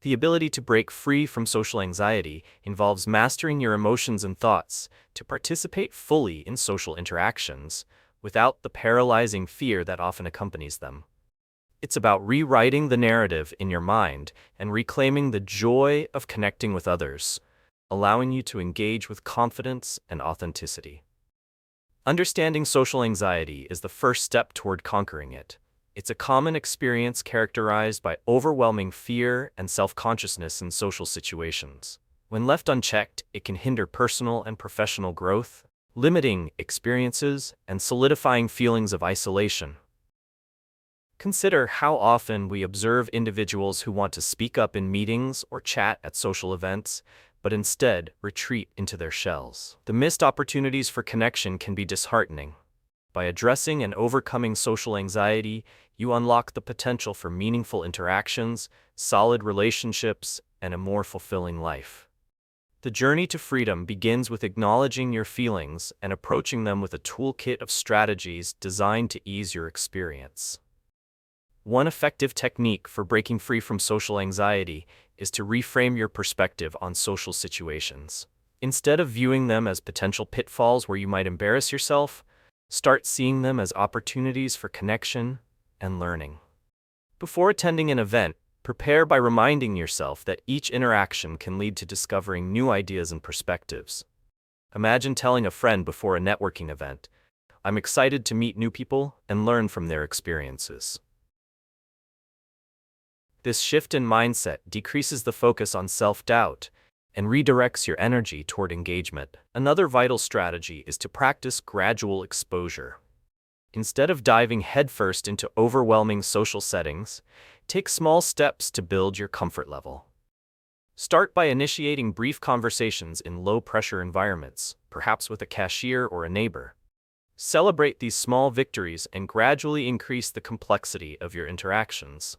The ability to break free from social anxiety involves mastering your emotions and thoughts to participate fully in social interactions, without the paralyzing fear that often accompanies them. It's about rewriting the narrative in your mind and reclaiming the joy of connecting with others, allowing you to engage with confidence and authenticity. Understanding social anxiety is the first step toward conquering it. It's a common experience characterized by overwhelming fear and self-consciousness in social situations. When left unchecked, it can hinder personal and professional growth, limiting experiences and solidifying feelings of isolation. Consider how often we observe individuals who want to speak up in meetings or chat at social events, but instead retreat into their shells. The missed opportunities for connection can be disheartening. By addressing and overcoming social anxiety, you unlock the potential for meaningful interactions, solid relationships, and a more fulfilling life. The journey to freedom begins with acknowledging your feelings and approaching them with a toolkit of strategies designed to ease your experience. One effective technique for breaking free from social anxiety is to reframe your perspective on social situations. Instead of viewing them as potential pitfalls where you might embarrass yourself, start seeing them as opportunities for connection and learning. Before attending an event, prepare by reminding yourself that each interaction can lead to discovering new ideas and perspectives. Imagine telling a friend before a networking event, "I'm excited to meet new people and learn from their experiences." This shift in mindset decreases the focus on self-doubt and redirects your energy toward engagement. Another vital strategy is to practice gradual exposure. Instead of diving headfirst into overwhelming social settings, take small steps to build your comfort level. Start by initiating brief conversations in low-pressure environments, perhaps with a cashier or a neighbor. Celebrate these small victories and gradually increase the complexity of your interactions.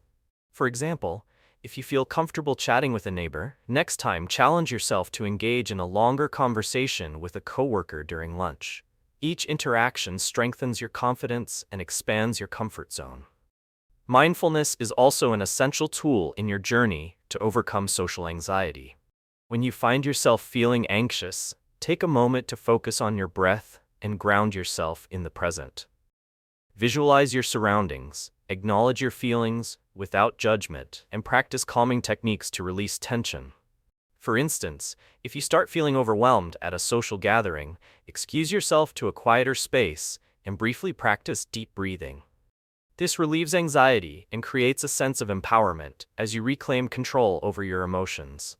For example, if you feel comfortable chatting with a neighbor, next time challenge yourself to engage in a longer conversation with a coworker during lunch. Each interaction strengthens your confidence and expands your comfort zone. Mindfulness is also an essential tool in your journey to overcome social anxiety. When you find yourself feeling anxious, take a moment to focus on your breath and ground yourself in the present. Visualize your surroundings, acknowledge your feelings without judgment, and practice calming techniques to release tension. For instance, if you start feeling overwhelmed at a social gathering, excuse yourself to a quieter space and briefly practice deep breathing. This relieves anxiety and creates a sense of empowerment as you reclaim control over your emotions.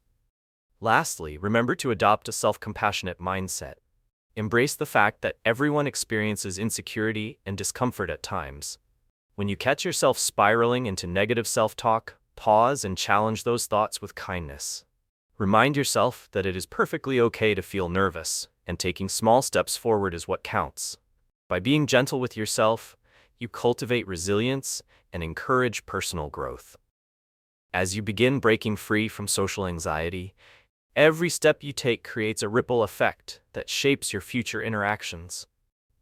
Lastly, remember to adopt a self-compassionate mindset. Embrace the fact that everyone experiences insecurity and discomfort at times. When you catch yourself spiraling into negative self-talk, pause and challenge those thoughts with kindness. Remind yourself that it is perfectly okay to feel nervous, and taking small steps forward is what counts. By being gentle with yourself, you cultivate resilience and encourage personal growth. As you begin breaking free from social anxiety, every step you take creates a ripple effect that shapes your future interactions.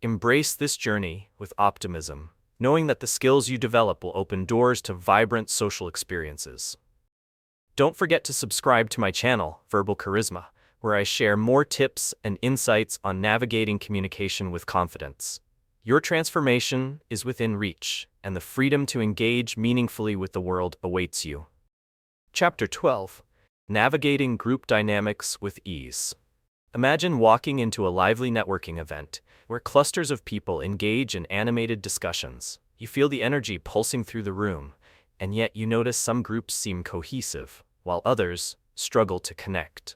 Embrace this journey with optimism, knowing that the skills you develop will open doors to vibrant social experiences. Don't forget to subscribe to my channel, Verbal Charisma, where I share more tips and insights on navigating communication with confidence. Your transformation is within reach, and the freedom to engage meaningfully with the world awaits you. Chapter 12. Navigating Group Dynamics with Ease. Imagine walking into a lively networking event, where clusters of people engage in animated discussions. You feel the energy pulsing through the room, and yet you notice some groups seem cohesive, while others struggle to connect.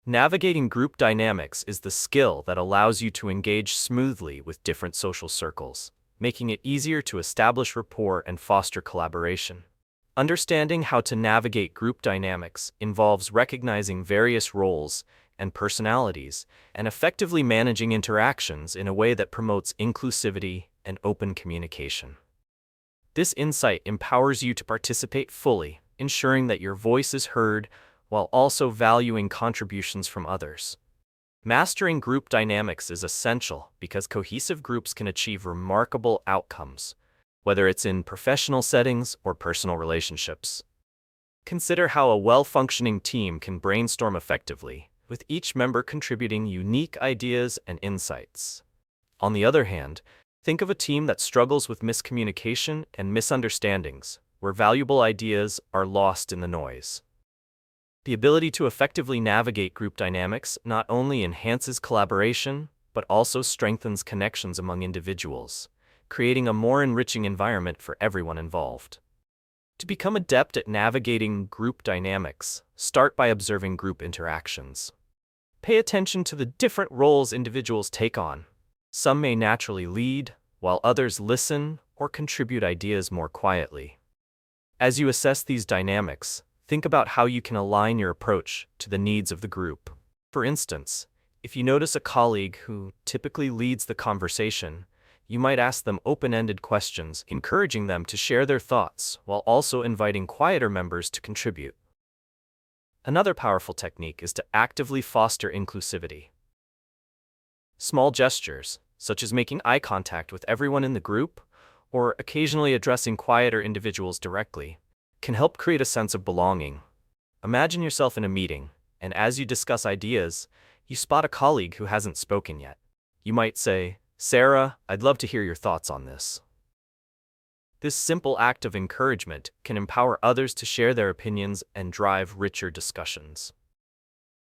Navigating group dynamics is the skill that allows you to engage smoothly with different social circles, making it easier to establish rapport and foster collaboration. Understanding how to navigate group dynamics involves recognizing various roles and personalities, and effectively managing interactions in a way that promotes inclusivity and open communication. This insight empowers you to participate fully, ensuring that your voice is heard while also valuing contributions from others. Mastering group dynamics is essential because cohesive groups can achieve remarkable outcomes, whether it's in professional settings or personal relationships. Consider how a well-functioning team can brainstorm effectively, with each member contributing unique ideas and insights. On the other hand, think of a team that struggles with miscommunication and misunderstandings, where valuable ideas are lost in the noise. The ability to effectively navigate group dynamics not only enhances collaboration, but also strengthens connections among individuals, creating a more enriching environment for everyone involved. To become adept at navigating group dynamics, start by observing group interactions. Pay attention to the different roles individuals take on. Some may naturally lead, while others listen or contribute ideas more quietly. As you assess these dynamics, think about how you can align your approach to the needs of the group. For instance, if you notice a colleague who typically leads the conversation, you might ask them open-ended questions, encouraging them to share their thoughts while also inviting quieter members to contribute. Another powerful technique is to actively foster inclusivity. Small gestures, such as making eye contact with everyone in the group, or occasionally addressing quieter individuals directly, can help create a sense of belonging. Imagine yourself in a meeting, and as you discuss ideas, you spot a colleague who hasn't spoken yet. You might say, "Sarah, I'd love to hear your thoughts on this." This simple act of encouragement can empower others to share their opinions and drive richer discussions.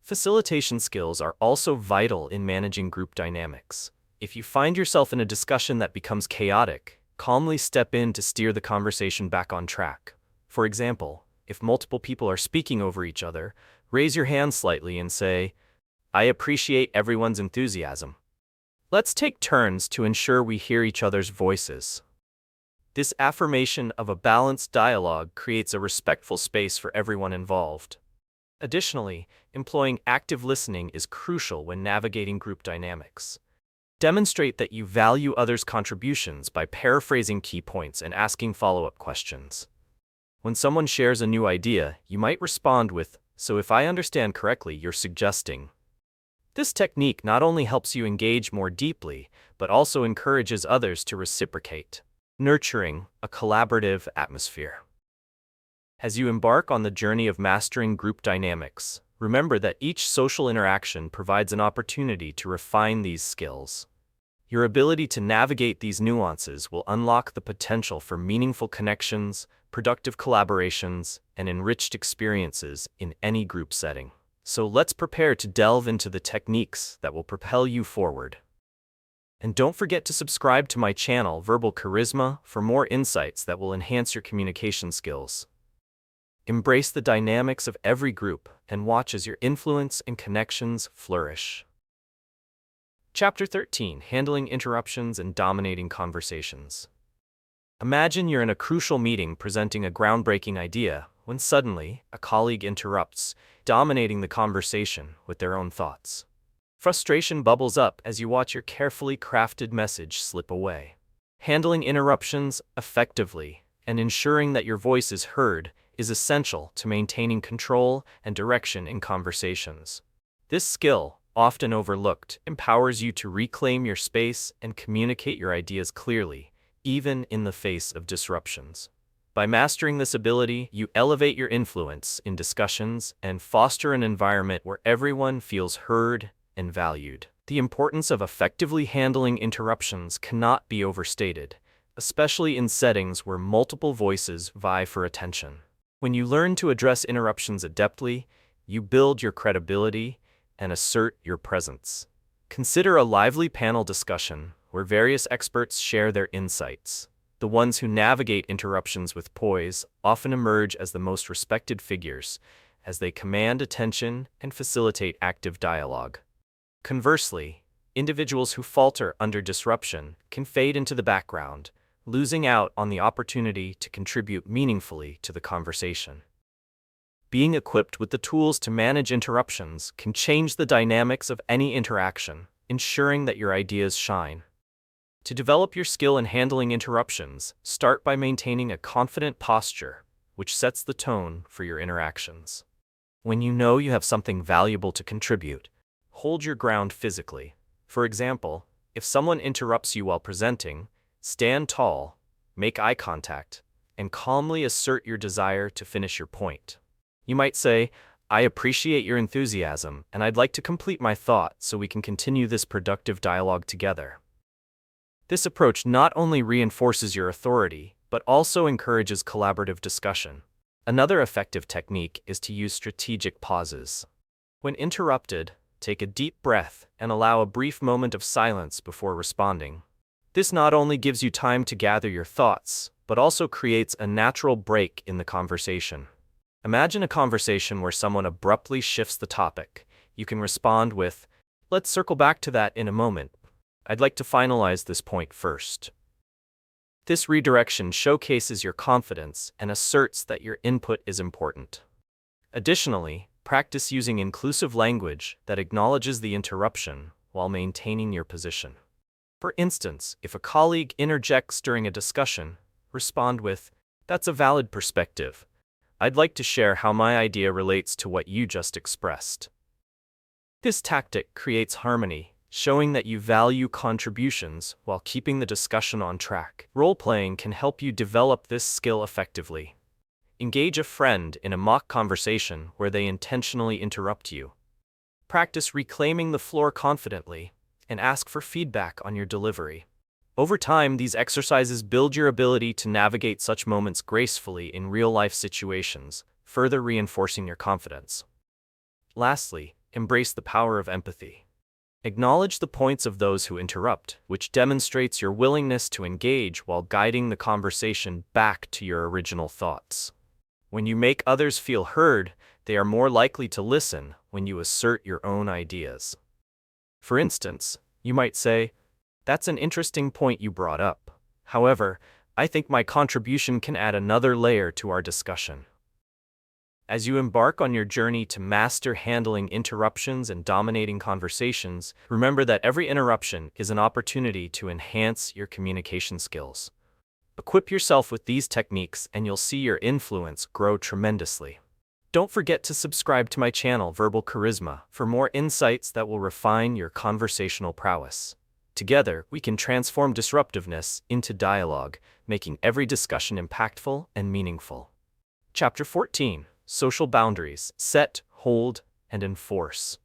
Facilitation skills are also vital in managing group dynamics. If you find yourself in a discussion that becomes chaotic, calmly step in to steer the conversation back on track. For example, if multiple people are speaking over each other, raise your hand slightly and say, "I appreciate everyone's enthusiasm. Let's take turns to ensure we hear each other's voices." This affirmation of a balanced dialogue creates a respectful space for everyone involved. Additionally, employing active listening is crucial when navigating group dynamics. Demonstrate that you value others' contributions by paraphrasing key points and asking follow-up questions. When someone shares a new idea, you might respond with, "So if I understand correctly, you're suggesting." This technique not only helps you engage more deeply, but also encourages others to reciprocate, nurturing a collaborative atmosphere. As you embark on the journey of mastering group dynamics, remember that each social interaction provides an opportunity to refine these skills. Your ability to navigate these nuances will unlock the potential for meaningful connections, productive collaborations, and enriched experiences in any group setting. So let's prepare to delve into the techniques that will propel you forward. And don't forget to subscribe to my channel, Verbal Charisma, for more insights that will enhance your communication skills. Embrace the dynamics of every group and watch as your influence and connections flourish. Chapter 13: Handling Interruptions and Dominating Conversations. Imagine you're in a crucial meeting presenting a groundbreaking idea when suddenly a colleague interrupts, dominating the conversation with their own thoughts. Frustration bubbles up as you watch your carefully crafted message slip away. Handling interruptions effectively and ensuring that your voice is heard is essential to maintaining control and direction in conversations. This skill, often overlooked, empowers you to reclaim your space and communicate your ideas clearly, even in the face of disruptions. By mastering this ability, you elevate your influence in discussions and foster an environment where everyone feels heard and valued. The importance of effectively handling interruptions cannot be overstated, especially in settings where multiple voices vie for attention. When you learn to address interruptions adeptly, you build your credibility and assert your presence. Consider a lively panel discussion where various experts share their insights. The ones who navigate interruptions with poise often emerge as the most respected figures, as they command attention and facilitate active dialogue. Conversely, individuals who falter under disruption can fade into the background, losing out on the opportunity to contribute meaningfully to the conversation. Being equipped with the tools to manage interruptions can change the dynamics of any interaction, ensuring that your ideas shine. To develop your skill in handling interruptions, start by maintaining a confident posture, which sets the tone for your interactions. When you know you have something valuable to contribute, hold your ground physically. For example, if someone interrupts you while presenting, stand tall, make eye contact, and calmly assert your desire to finish your point. You might say, "I appreciate your enthusiasm, and I'd like to complete my thought so we can continue this productive dialogue together." This approach not only reinforces your authority, but also encourages collaborative discussion. Another effective technique is to use strategic pauses. When interrupted, take a deep breath and allow a brief moment of silence before responding. This not only gives you time to gather your thoughts, but also creates a natural break in the conversation. Imagine a conversation where someone abruptly shifts the topic. You can respond with, "Let's circle back to that in a moment. I'd like to finalize this point first." This redirection showcases your confidence and asserts that your input is important. Additionally, practice using inclusive language that acknowledges the interruption while maintaining your position. For instance, if a colleague interjects during a discussion, respond with, "That's a valid perspective. I'd like to share how my idea relates to what you just expressed. This tactic creates harmony, showing that you value contributions while keeping the discussion on track. Role-playing can help you develop this skill effectively. Engage a friend in a mock conversation where they intentionally interrupt you. Practice reclaiming the floor confidently, and ask for feedback on your delivery. Over time, these exercises build your ability to navigate such moments gracefully in real-life situations, further reinforcing your confidence. Lastly, embrace the power of empathy. Acknowledge the points of those who interrupt, which demonstrates your willingness to engage while guiding the conversation back to your original thoughts. When you make others feel heard, they are more likely to listen when you assert your own ideas. For instance, you might say, "That's an interesting point you brought up. However, I think my contribution can add another layer to our discussion." As you embark on your journey to master handling interruptions and dominating conversations, remember that every interruption is an opportunity to enhance your communication skills. Equip yourself with these techniques and you'll see your influence grow tremendously. Don't forget to subscribe to my channel, Verbal Charisma, for more insights that will refine your conversational prowess. Together, we can transform disruptiveness into dialogue, making every discussion impactful and meaningful. Chapter 14. Social Boundaries. Set, hold, and enforce.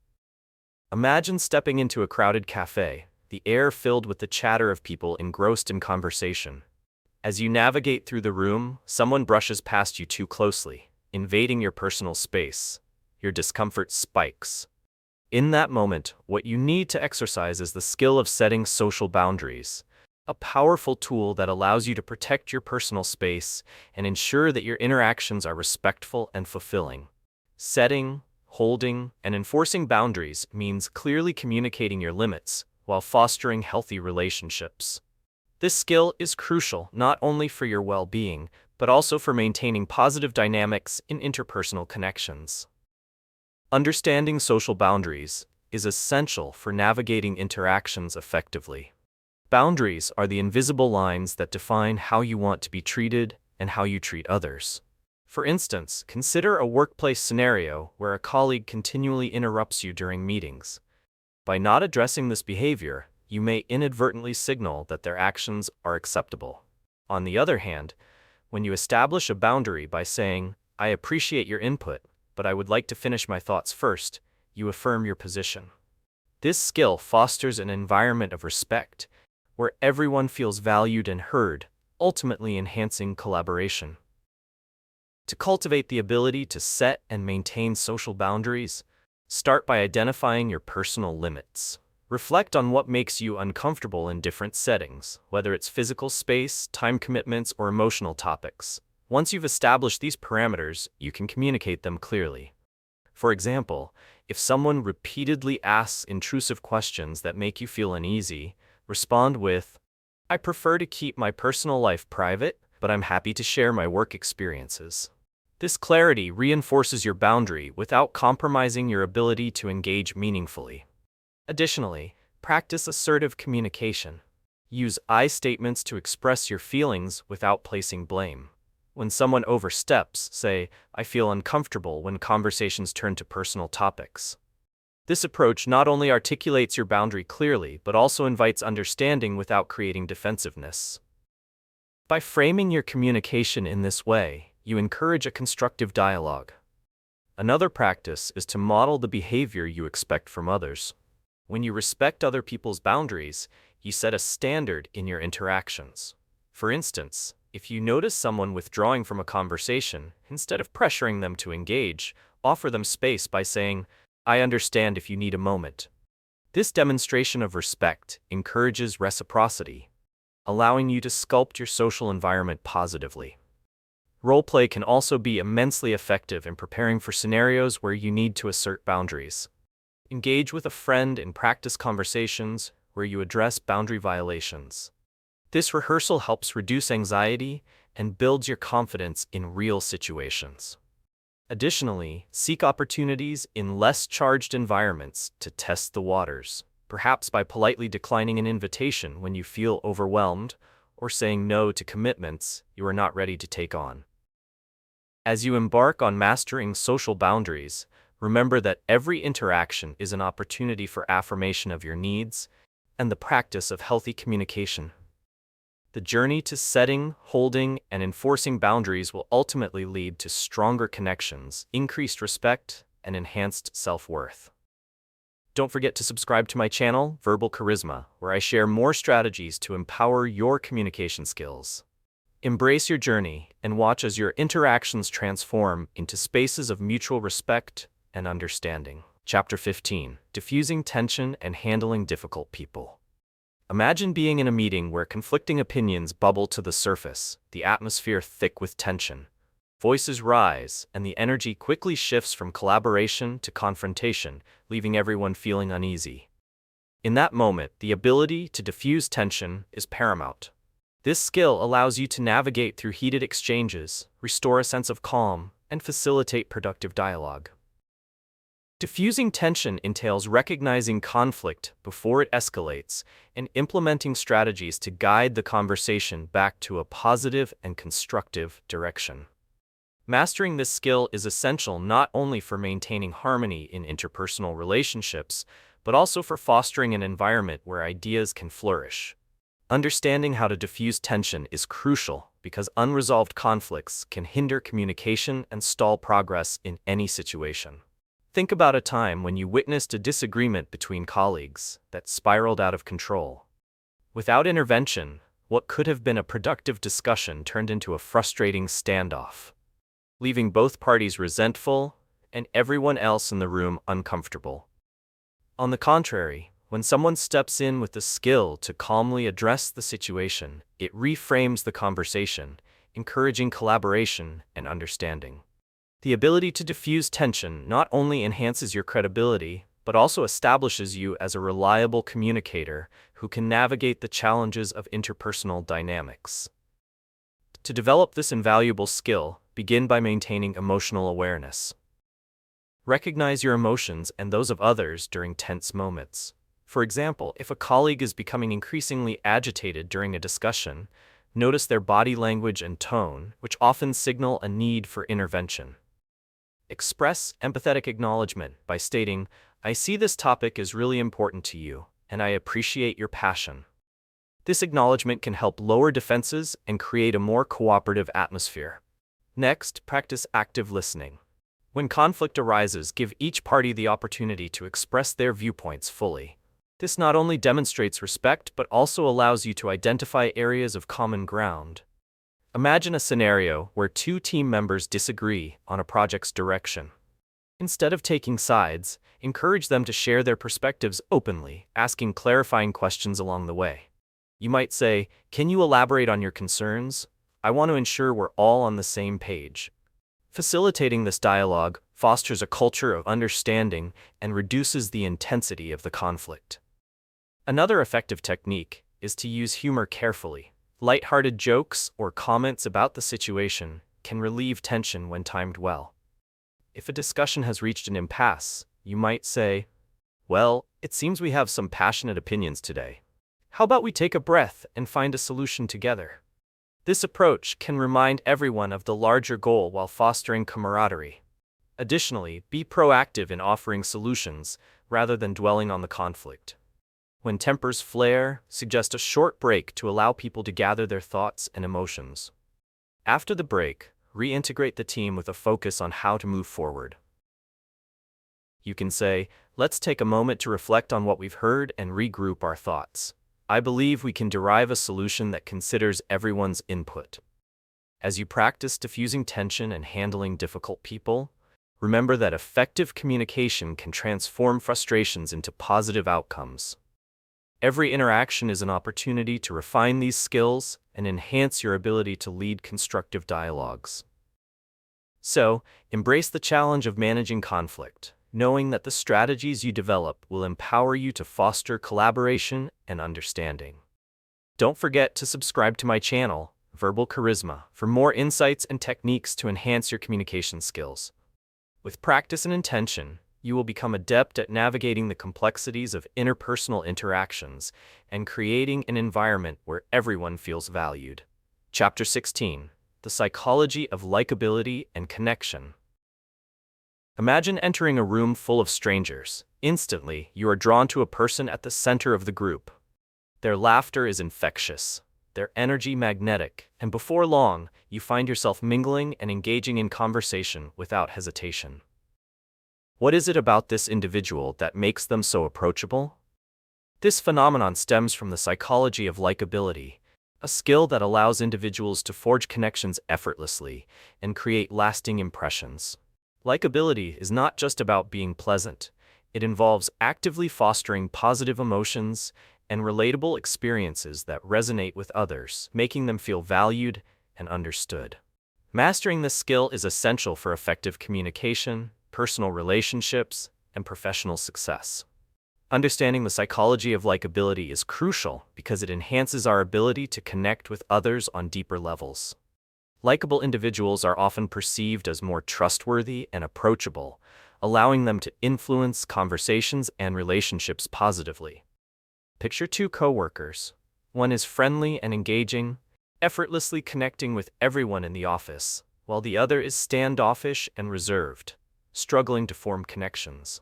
Imagine stepping into a crowded cafe, the air filled with the chatter of people engrossed in conversation. As you navigate through the room, someone brushes past you too closely, invading your personal space. Your discomfort spikes. In that moment, what you need to exercise is the skill of setting social boundaries, a powerful tool that allows you to protect your personal space and ensure that your interactions are respectful and fulfilling. Setting, holding, and enforcing boundaries means clearly communicating your limits while fostering healthy relationships. This skill is crucial not only for your well-being, but also for maintaining positive dynamics in interpersonal connections. Understanding social boundaries is essential for navigating interactions effectively. Boundaries are the invisible lines that define how you want to be treated and how you treat others. For instance, consider a workplace scenario where a colleague continually interrupts you during meetings. By not addressing this behavior, you may inadvertently signal that their actions are acceptable. On the other hand, when you establish a boundary by saying, "I appreciate your input, but I would like to finish my thoughts first," you affirm your position. This skill fosters an environment of respect, where everyone feels valued and heard, ultimately enhancing collaboration. To cultivate the ability to set and maintain social boundaries, start by identifying your personal limits. Reflect on what makes you uncomfortable in different settings, whether it's physical space, time commitments, or emotional topics. Once you've established these parameters, you can communicate them clearly. For example, if someone repeatedly asks intrusive questions that make you feel uneasy, respond with, "I prefer to keep my personal life private, but I'm happy to share my work experiences." This clarity reinforces your boundary without compromising your ability to engage meaningfully. Additionally, practice assertive communication. Use I statements to express your feelings without placing blame. When someone oversteps, say, "I feel uncomfortable," when conversations turn to personal topics. This approach not only articulates your boundary clearly, but also invites understanding without creating defensiveness. By framing your communication in this way, you encourage a constructive dialogue. Another practice is to model the behavior you expect from others. When you respect other people's boundaries, you set a standard in your interactions. For instance, if you notice someone withdrawing from a conversation, instead of pressuring them to engage, offer them space by saying, "I understand if you need a moment." This demonstration of respect encourages reciprocity, allowing you to sculpt your social environment positively. Roleplay can also be immensely effective in preparing for scenarios where you need to assert boundaries. Engage with a friend in practice conversations where you address boundary violations. This rehearsal helps reduce anxiety and builds your confidence in real situations. Additionally, seek opportunities in less charged environments to test the waters, perhaps by politely declining an invitation when you feel overwhelmed or saying no to commitments you are not ready to take on. As you embark on mastering social boundaries, remember that every interaction is an opportunity for affirmation of your needs and the practice of healthy communication. The journey to setting, holding, and enforcing boundaries will ultimately lead to stronger connections, increased respect, and enhanced self-worth. Don't forget to subscribe to my channel, Verbal Charisma, where I share more strategies to empower your communication skills. Embrace your journey and watch as your interactions transform into spaces of mutual respect and understanding. Chapter 15: Diffusing Tension and Handling Difficult People. Imagine being in a meeting where conflicting opinions bubble to the surface, the atmosphere thick with tension. Voices rise, and the energy quickly shifts from collaboration to confrontation, leaving everyone feeling uneasy. In that moment, the ability to diffuse tension is paramount. This skill allows you to navigate through heated exchanges, restore a sense of calm, and facilitate productive dialogue. Diffusing tension entails recognizing conflict before it escalates and implementing strategies to guide the conversation back to a positive and constructive direction. Mastering this skill is essential not only for maintaining harmony in interpersonal relationships, but also for fostering an environment where ideas can flourish. Understanding how to diffuse tension is crucial because unresolved conflicts can hinder communication and stall progress in any situation. Think about a time when you witnessed a disagreement between colleagues that spiraled out of control. Without intervention, what could have been a productive discussion turned into a frustrating standoff, leaving both parties resentful and everyone else in the room uncomfortable. On the contrary, when someone steps in with the skill to calmly address the situation, it reframes the conversation, encouraging collaboration and understanding. The ability to diffuse tension not only enhances your credibility, but also establishes you as a reliable communicator who can navigate the challenges of interpersonal dynamics. To develop this invaluable skill, begin by maintaining emotional awareness. Recognize your emotions and those of others during tense moments. For example, if a colleague is becoming increasingly agitated during a discussion, notice their body language and tone, which often signal a need for intervention. Express empathetic acknowledgement by stating, "I see this topic is really important to you, and I appreciate your passion." This acknowledgement can help lower defenses and create a more cooperative atmosphere. Next, practice active listening. When conflict arises, give each party the opportunity to express their viewpoints fully. This not only demonstrates respect but also allows you to identify areas of common ground. Imagine a scenario where two team members disagree on a project's direction. Instead of taking sides, encourage them to share their perspectives openly, asking clarifying questions along the way. You might say, "Can you elaborate on your concerns? I want to ensure we're all on the same page." Facilitating this dialogue fosters a culture of understanding and reduces the intensity of the conflict. Another effective technique is to use humor carefully. Light-hearted jokes or comments about the situation can relieve tension when timed well. If a discussion has reached an impasse, you might say, "Well, it seems we have some passionate opinions today. How about we take a breath and find a solution together?" This approach can remind everyone of the larger goal while fostering camaraderie. Additionally, be proactive in offering solutions rather than dwelling on the conflict. When tempers flare, suggest a short break to allow people to gather their thoughts and emotions. After the break, reintegrate the team with a focus on how to move forward. You can say, "Let's take a moment to reflect on what we've heard and regroup our thoughts. I believe we can derive a solution that considers everyone's input." As you practice diffusing tension and handling difficult people, remember that effective communication can transform frustrations into positive outcomes. Every interaction is an opportunity to refine these skills and enhance your ability to lead constructive dialogues. So, embrace the challenge of managing conflict, knowing that the strategies you develop will empower you to foster collaboration and understanding. Don't forget to subscribe to my channel, Verbal Charisma, for more insights and techniques to enhance your communication skills. With practice and intention, you will become adept at navigating the complexities of interpersonal interactions and creating an environment where everyone feels valued. Chapter 16: The the psychology of likability and connection. Imagine entering a room full of strangers. Instantly, you are drawn to a person at the center of the group. Their laughter is infectious, their energy magnetic, and before long, you find yourself mingling and engaging in conversation without hesitation. What is it about this individual that makes them so approachable? This phenomenon stems from the psychology of likability, a skill that allows individuals to forge connections effortlessly and create lasting impressions. Likability is not just about being pleasant. It involves actively fostering positive emotions and relatable experiences that resonate with others, making them feel valued and understood. Mastering this skill is essential for effective communication, personal relationships, and professional success. Understanding the psychology of likability is crucial because it enhances our ability to connect with others on deeper levels. Likeable individuals are often perceived as more trustworthy and approachable, allowing them to influence conversations and relationships positively. Picture two coworkers. One is friendly and engaging, effortlessly connecting with everyone in the office, while the other is standoffish and reserved, struggling to form connections.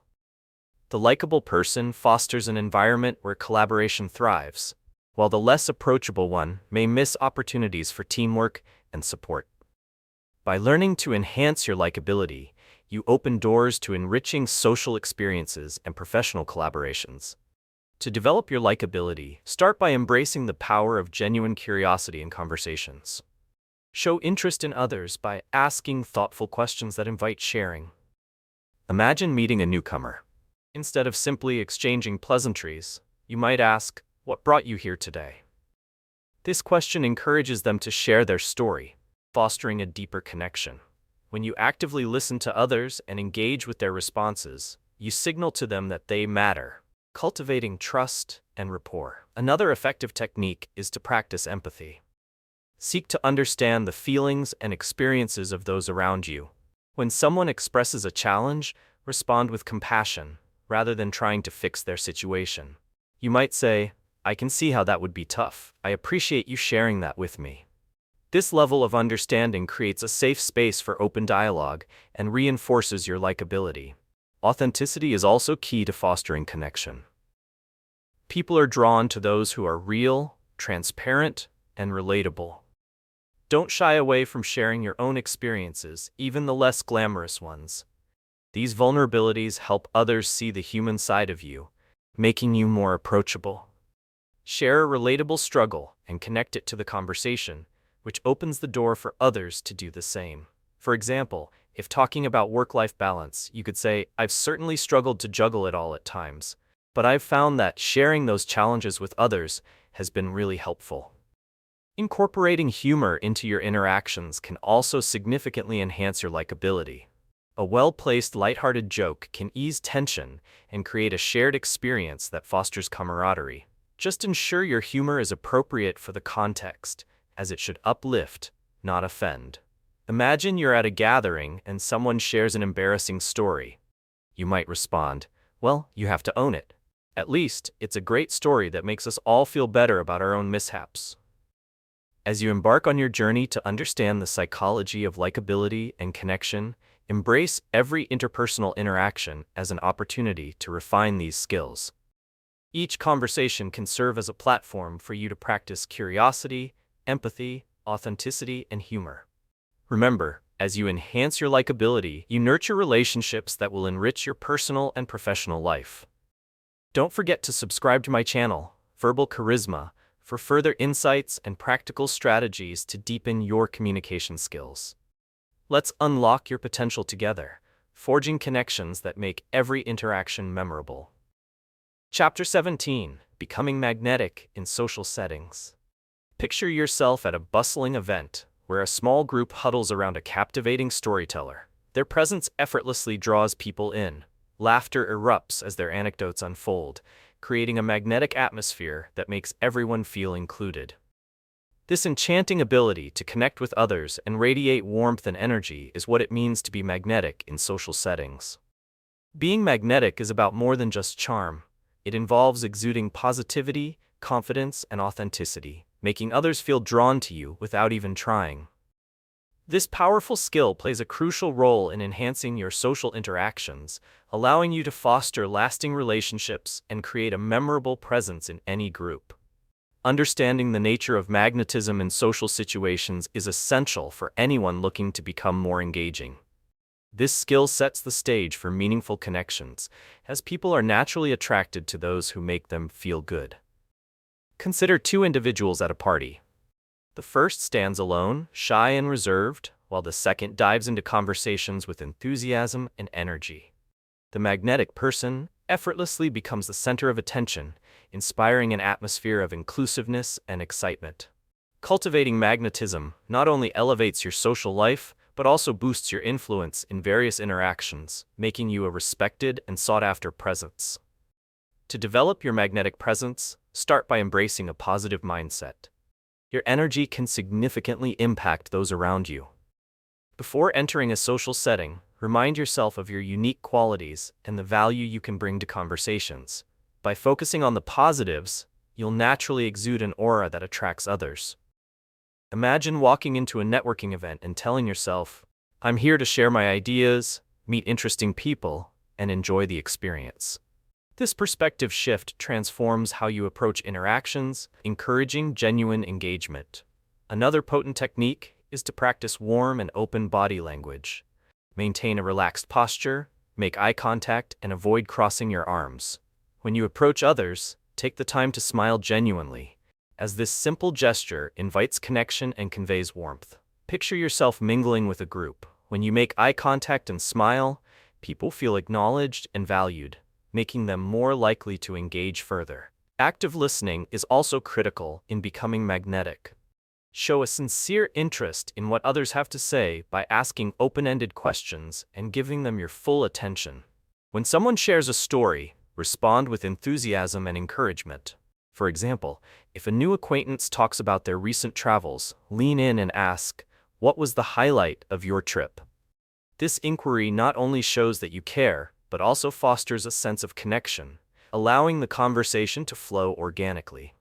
The likable person fosters an environment where collaboration thrives, while the less approachable one may miss opportunities for teamwork and support. By learning to enhance your likability, you open doors to enriching social experiences and professional collaborations. To develop your likability, start by embracing the power of genuine curiosity in conversations. Show interest in others by asking thoughtful questions that invite sharing. Imagine meeting a newcomer. Instead of simply exchanging pleasantries, you might ask, "What brought you here today?" This question encourages them to share their story, fostering a deeper connection. When you actively listen to others and engage with their responses, you signal to them that they matter, cultivating trust and rapport. Another effective technique is to practice empathy. Seek to understand the feelings and experiences of those around you. When someone expresses a challenge, respond with compassion, rather than trying to fix their situation. You might say, "I can see how that would be tough. I appreciate you sharing that with me." This level of understanding creates a safe space for open dialogue and reinforces your likability. Authenticity is also key to fostering connection. People are drawn to those who are real, transparent, and relatable. Don't shy away from sharing your own experiences, even the less glamorous ones. These vulnerabilities help others see the human side of you, making you more approachable. Share a relatable struggle and connect it to the conversation, which opens the door for others to do the same. For example, if talking about work-life balance, you could say, "I've certainly struggled to juggle it all at times, but I've found that sharing those challenges with others has been really helpful." Incorporating humor into your interactions can also significantly enhance your likability. A well-placed, lighthearted joke can ease tension and create a shared experience that fosters camaraderie. Just ensure your humor is appropriate for the context, as it should uplift, not offend. Imagine you're at a gathering and someone shares an embarrassing story. You might respond, "Well, you have to own it. At least, it's a great story that makes us all feel better about our own mishaps." As you embark on your journey to understand the psychology of likability and connection, embrace every interpersonal interaction as an opportunity to refine these skills. Each conversation can serve as a platform for you to practice curiosity, empathy, authenticity, and humor. Remember, as you enhance your likability, you nurture relationships that will enrich your personal and professional life. Don't forget to subscribe to my channel, Verbal Charisma, for further insights and practical strategies to deepen your communication skills. Let's unlock your potential together, forging connections that make every interaction memorable. Chapter 17: Becoming Magnetic in Social Settings. Picture yourself at a bustling event where a small group huddles around a captivating storyteller. Their presence effortlessly draws people in. Laughter erupts as their anecdotes unfold, creating a magnetic atmosphere that makes everyone feel included. This enchanting ability to connect with others and radiate warmth and energy is what it means to be magnetic in social settings. Being magnetic is about more than just charm. It involves exuding positivity, confidence, and authenticity, making others feel drawn to you without even trying. This powerful skill plays a crucial role in enhancing your social interactions, allowing you to foster lasting relationships and create a memorable presence in any group. Understanding the nature of magnetism in social situations is essential for anyone looking to become more engaging. This skill sets the stage for meaningful connections, as people are naturally attracted to those who make them feel good. Consider two individuals at a party. The first stands alone, shy and reserved, while the second dives into conversations with enthusiasm and energy. The magnetic person effortlessly becomes the center of attention, inspiring an atmosphere of inclusiveness and excitement. Cultivating magnetism not only elevates your social life, but also boosts your influence in various interactions, making you a respected and sought-after presence. To develop your magnetic presence, start by embracing a positive mindset. Your energy can significantly impact those around you. Before entering a social setting, remind yourself of your unique qualities and the value you can bring to conversations. By focusing on the positives, you'll naturally exude an aura that attracts others. Imagine walking into a networking event and telling yourself, "I'm here to share my ideas, meet interesting people, and enjoy the experience." This perspective shift transforms how you approach interactions, encouraging genuine engagement. Another potent technique is to practice warm and open body language. Maintain a relaxed posture, make eye contact, and avoid crossing your arms. When you approach others, take the time to smile genuinely, as this simple gesture invites connection and conveys warmth. Picture yourself mingling with a group. When you make eye contact and smile, people feel acknowledged and valued, making them more likely to engage further. Active listening is also critical in becoming magnetic. Show a sincere interest in what others have to say by asking open-ended questions and giving them your full attention. When someone shares a story, respond with enthusiasm and encouragement. For example, if a new acquaintance talks about their recent travels, lean in and ask, "What was the highlight of your trip?" This inquiry not only shows that you care, but also fosters a sense of connection, allowing the conversation to flow organically.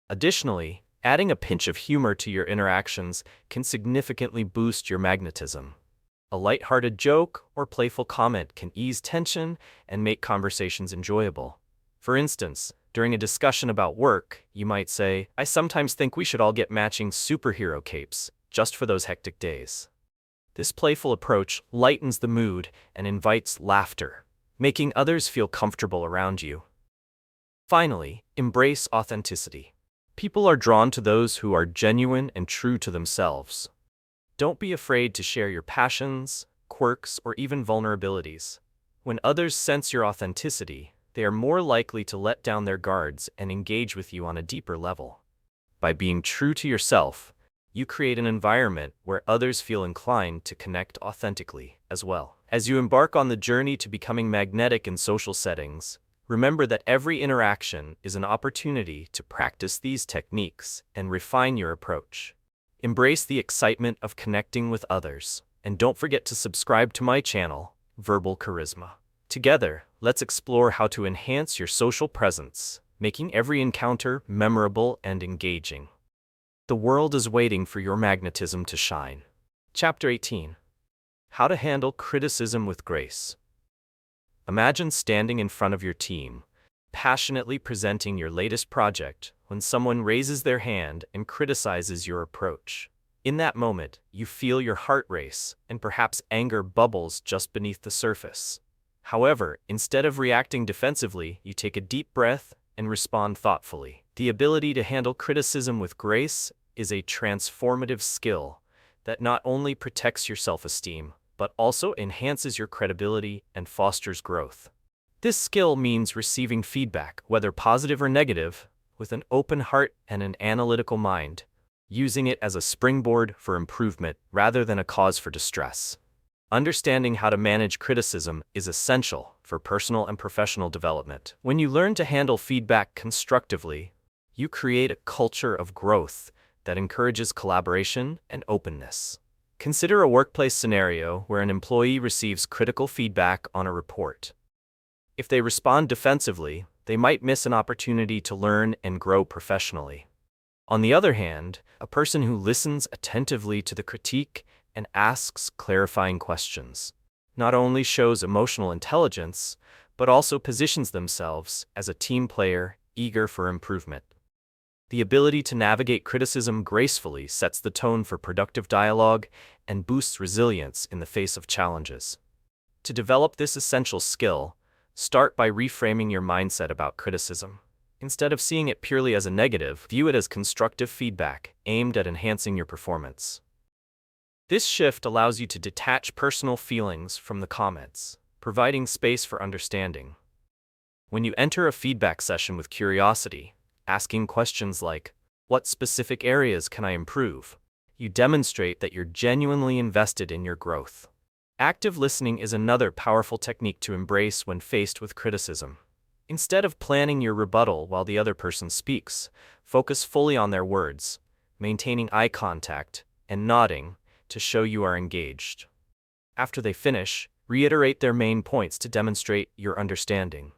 Additionally, adding a pinch of humor to your interactions can significantly boost your magnetism. A lighthearted joke or playful comment can ease tension and make conversations enjoyable. For instance, during a discussion about work, you might say, "I sometimes think we should all get matching superhero capes, just for those hectic days." This playful approach lightens the mood and invites laughter, making others feel comfortable around you. Finally, embrace authenticity. People are drawn to those who are genuine and true to themselves. Don't be afraid to share your passions, quirks, or even vulnerabilities. When others sense your authenticity, they are more likely to let down their guards and engage with you on a deeper level. By being true to yourself, you create an environment where others feel inclined to connect authentically as well. As you embark on the journey to becoming magnetic in social settings, remember that every interaction is an opportunity to practice these techniques and refine your approach. Embrace the excitement of connecting with others, and don't forget to subscribe to my channel, Verbal Charisma. Together, let's explore how to enhance your social presence, making every encounter memorable and engaging. The world is waiting for your magnetism to shine. Chapter 18. How to handle criticism with grace. Imagine standing in front of your team, passionately presenting your latest project, when someone raises their hand and criticizes your approach. In that moment, you feel your heart race, and perhaps anger bubbles just beneath the surface. However, instead of reacting defensively, you take a deep breath and respond thoughtfully. The ability to handle criticism with grace is a transformative skill that not only protects your self-esteem, but also enhances your credibility and fosters growth. This skill means receiving feedback, whether positive or negative, with an open heart and an analytical mind, using it as a springboard for improvement rather than a cause for distress. Understanding how to manage criticism is essential for personal and professional development. When you learn to handle feedback constructively, you create a culture of growth that encourages collaboration and openness. Consider a workplace scenario where an employee receives critical feedback on a report. If they respond defensively, they might miss an opportunity to learn and grow professionally. On the other hand, a person who listens attentively to the critique and asks clarifying questions. Not only shows emotional intelligence, but also positions themselves as a team player eager for improvement. The ability to navigate criticism gracefully sets the tone for productive dialogue and boosts resilience in the face of challenges. To develop this essential skill, start by reframing your mindset about criticism. Instead of seeing it purely as a negative, view it as constructive feedback aimed at enhancing your performance. This shift allows you to detach personal feelings from the comments, providing space for understanding. When you enter a feedback session with curiosity, asking questions like, "What specific areas can I improve?" you demonstrate that you're genuinely invested in your growth. Active listening is another powerful technique to embrace when faced with criticism. Instead of planning your rebuttal while the other person speaks, focus fully on their words, maintaining eye contact and nodding to show you are engaged. After they finish, reiterate their main points to demonstrate your understanding.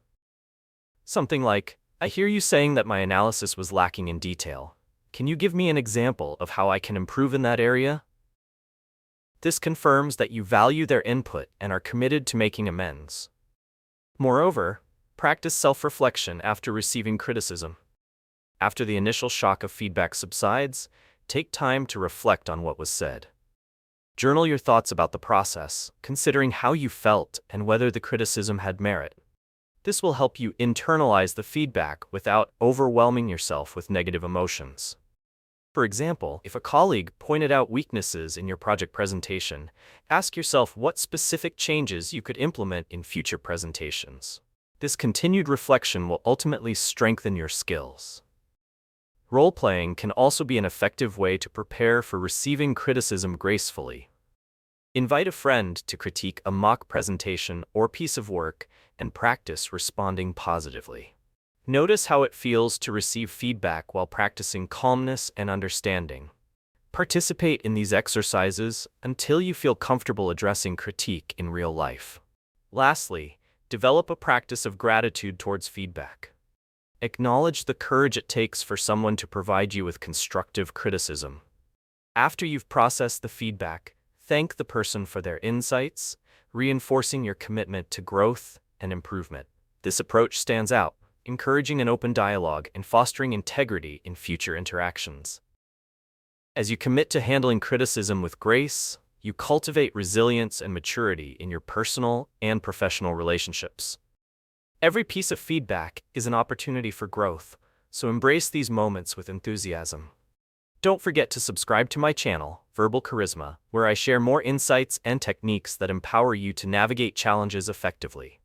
Something like, "I hear you saying that my analysis was lacking in detail. Can you give me an example of how I can improve in that area?" This confirms that you value their input and are committed to making amends. Moreover, practice self-reflection after receiving criticism. After the initial shock of feedback subsides, take time to reflect on what was said. Journal your thoughts about the process, considering how you felt and whether the criticism had merit. This will help you internalize the feedback without overwhelming yourself with negative emotions. For example, if a colleague pointed out weaknesses in your project presentation, ask yourself what specific changes you could implement in future presentations. This continued reflection will ultimately strengthen your skills. Role-playing can also be an effective way to prepare for receiving criticism gracefully. Invite a friend to critique a mock presentation or piece of work and practice responding positively. Notice how it feels to receive feedback while practicing calmness and understanding. Participate in these exercises until you feel comfortable addressing critique in real life. Lastly, develop a practice of gratitude towards feedback. Acknowledge the courage it takes for someone to provide you with constructive criticism. After you've processed the feedback, thank the person for their insights, reinforcing your commitment to growth and improvement. This approach stands out, encouraging an open dialogue and fostering integrity in future interactions. As you commit to handling criticism with grace, you cultivate resilience and maturity in your personal and professional relationships. Every piece of feedback is an opportunity for growth, so embrace these moments with enthusiasm. Don't forget to subscribe to my channel, Verbal Charisma, where I share more insights and techniques that empower you to navigate challenges effectively.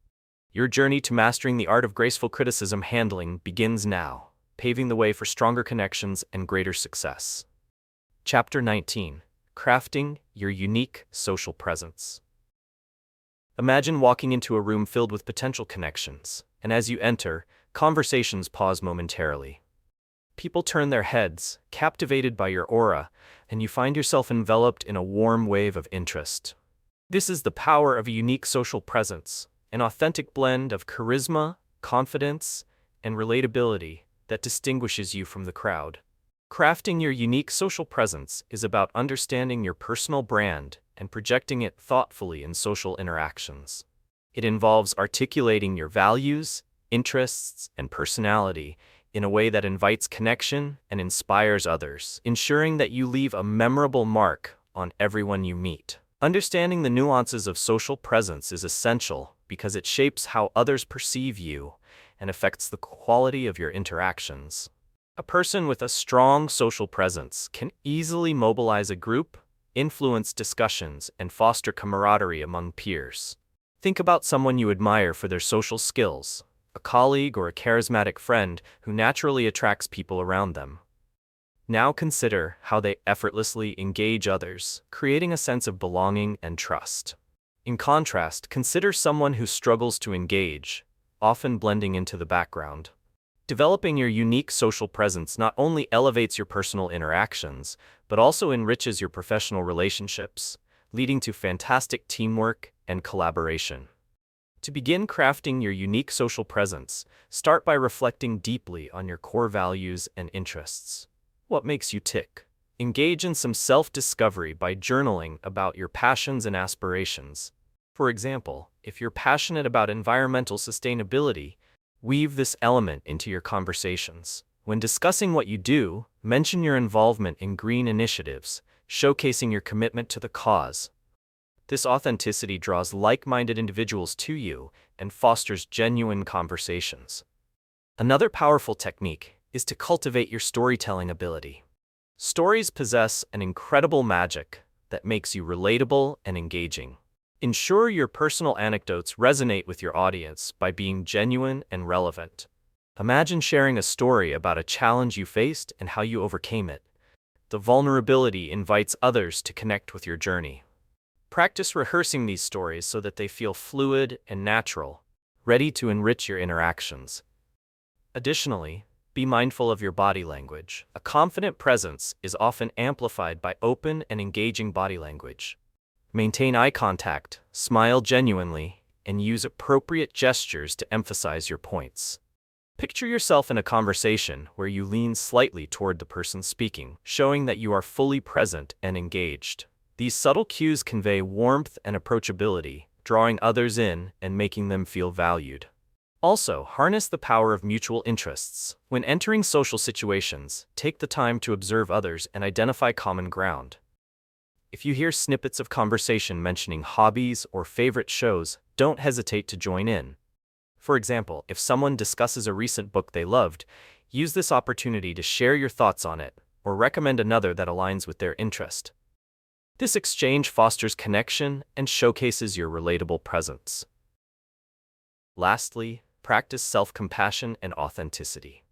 Your journey to mastering the art of graceful criticism handling begins now, paving the way for stronger connections and greater success. Chapter 19. Crafting Your Unique Social Presence. Imagine walking into a room filled with potential connections, and as you enter, conversations pause momentarily. People turn their heads, captivated by your aura, and you find yourself enveloped in a warm wave of interest. This is the power of a unique social presence, an authentic blend of charisma, confidence, and relatability that distinguishes you from the crowd. Crafting your unique social presence is about understanding your personal brand and projecting it thoughtfully in social interactions. It involves articulating your values, interests, and personality in a way that invites connection and inspires others, ensuring that you leave a memorable mark on everyone you meet. Understanding the nuances of social presence is essential because it shapes how others perceive you and affects the quality of your interactions. A person with a strong social presence can easily mobilize a group, influence discussions, and foster camaraderie among peers. Think about someone you admire for their social skills, a colleague or a charismatic friend who naturally attracts people around them. Now consider how they effortlessly engage others, creating a sense of belonging and trust. In contrast, consider someone who struggles to engage, often blending into the background. Developing your unique social presence not only elevates your personal interactions, but also enriches your professional relationships, leading to fantastic teamwork and collaboration. To begin crafting your unique social presence, start by reflecting deeply on your core values and interests. What makes you tick? Engage in some self-discovery by journaling about your passions and aspirations. For example, if you're passionate about environmental sustainability, weave this element into your conversations. When discussing what you do, mention your involvement in green initiatives, showcasing your commitment to the cause. This authenticity draws like-minded individuals to you and fosters genuine conversations. Another powerful technique is to cultivate your storytelling ability. Stories possess an incredible magic that makes you relatable and engaging. Ensure your personal anecdotes resonate with your audience by being genuine and relevant. Imagine sharing a story about a challenge you faced and how you overcame it. The vulnerability invites others to connect with your journey. Practice rehearsing these stories so that they feel fluid and natural, ready to enrich your interactions. Additionally, be mindful of your body language. A confident presence is often amplified by open and engaging body language. Maintain eye contact, smile genuinely, and use appropriate gestures to emphasize your points. Picture yourself in a conversation where you lean slightly toward the person speaking, showing that you are fully present and engaged. These subtle cues convey warmth and approachability, drawing others in and making them feel valued. Also, harness the power of mutual interests. When entering social situations, take the time to observe others and identify common ground. If you hear snippets of conversation mentioning hobbies or favorite shows, don't hesitate to join in. For example, if someone discusses a recent book they loved, use this opportunity to share your thoughts on it, or recommend another that aligns with their interest. This exchange fosters connection and showcases your relatable presence. Lastly, practice self-compassion and authenticity.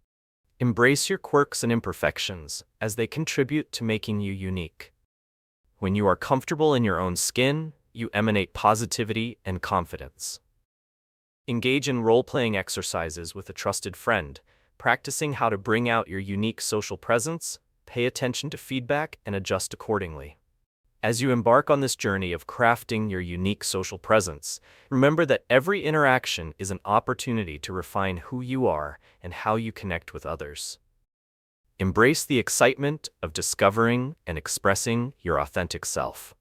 Embrace your quirks and imperfections, as they contribute to making you unique. When you are comfortable in your own skin, you emanate positivity and confidence. Engage in role-playing exercises with a trusted friend, practicing how to bring out your unique social presence, pay attention to feedback, and adjust accordingly. As you embark on this journey of crafting your unique social presence, remember that every interaction is an opportunity to refine who you are and how you connect with others. Embrace the excitement of discovering and expressing your authentic self.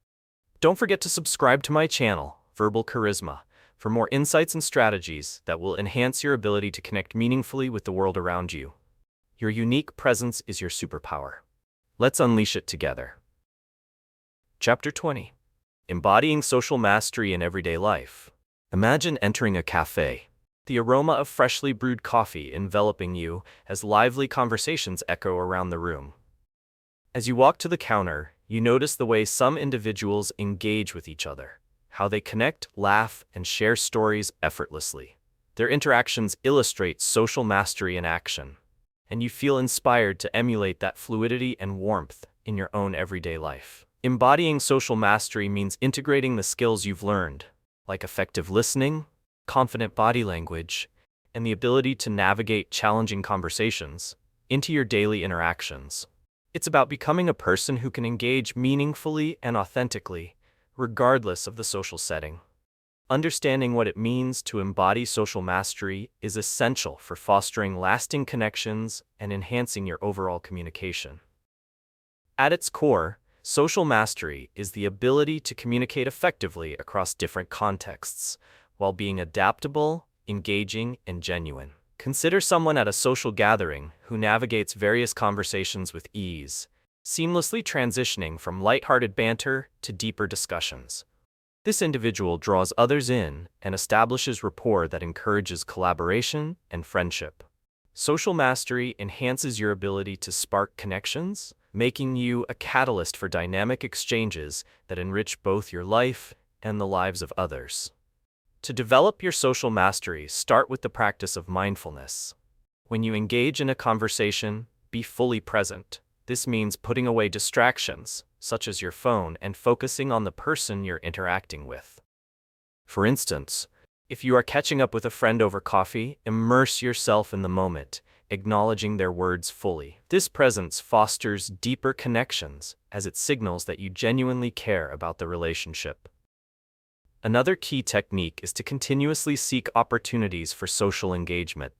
Don't forget to subscribe to my channel, Verbal Charisma, for more insights and strategies that will enhance your ability to connect meaningfully with the world around you. Your unique presence is your superpower. Let's unleash it together. Chapter 20. Embodying Social Mastery in Everyday Life. Imagine entering a cafe, the aroma of freshly brewed coffee enveloping you as lively conversations echo around the room. As you walk to the counter, you notice the way some individuals engage with each other, how they connect, laugh, and share stories effortlessly. Their interactions illustrate social mastery in action, and you feel inspired to emulate that fluidity and warmth in your own everyday life. Embodying social mastery means integrating the skills you've learned, like effective listening, confident body language, and the ability to navigate challenging conversations, into your daily interactions. It's about becoming a person who can engage meaningfully and authentically, regardless of the social setting. Understanding what it means to embody social mastery is essential for fostering lasting connections and enhancing your overall communication. At its core, social mastery is the ability to communicate effectively across different contexts, while being adaptable, engaging, and genuine. Consider someone at a social gathering who navigates various conversations with ease, seamlessly transitioning from lighthearted banter to deeper discussions. This individual draws others in and establishes rapport that encourages collaboration and friendship. Social mastery enhances your ability to spark connections, making you a catalyst for dynamic exchanges that enrich both your life and the lives of others. To develop your social mastery, start with the practice of mindfulness. When you engage in a conversation, be fully present. This means putting away distractions, such as your phone, and focusing on the person you're interacting with. For instance, if you are catching up with a friend over coffee, immerse yourself in the moment, acknowledging their words fully. This presence fosters deeper connections, as it signals that you genuinely care about the relationship. Another key technique is to continuously seek opportunities for social engagement.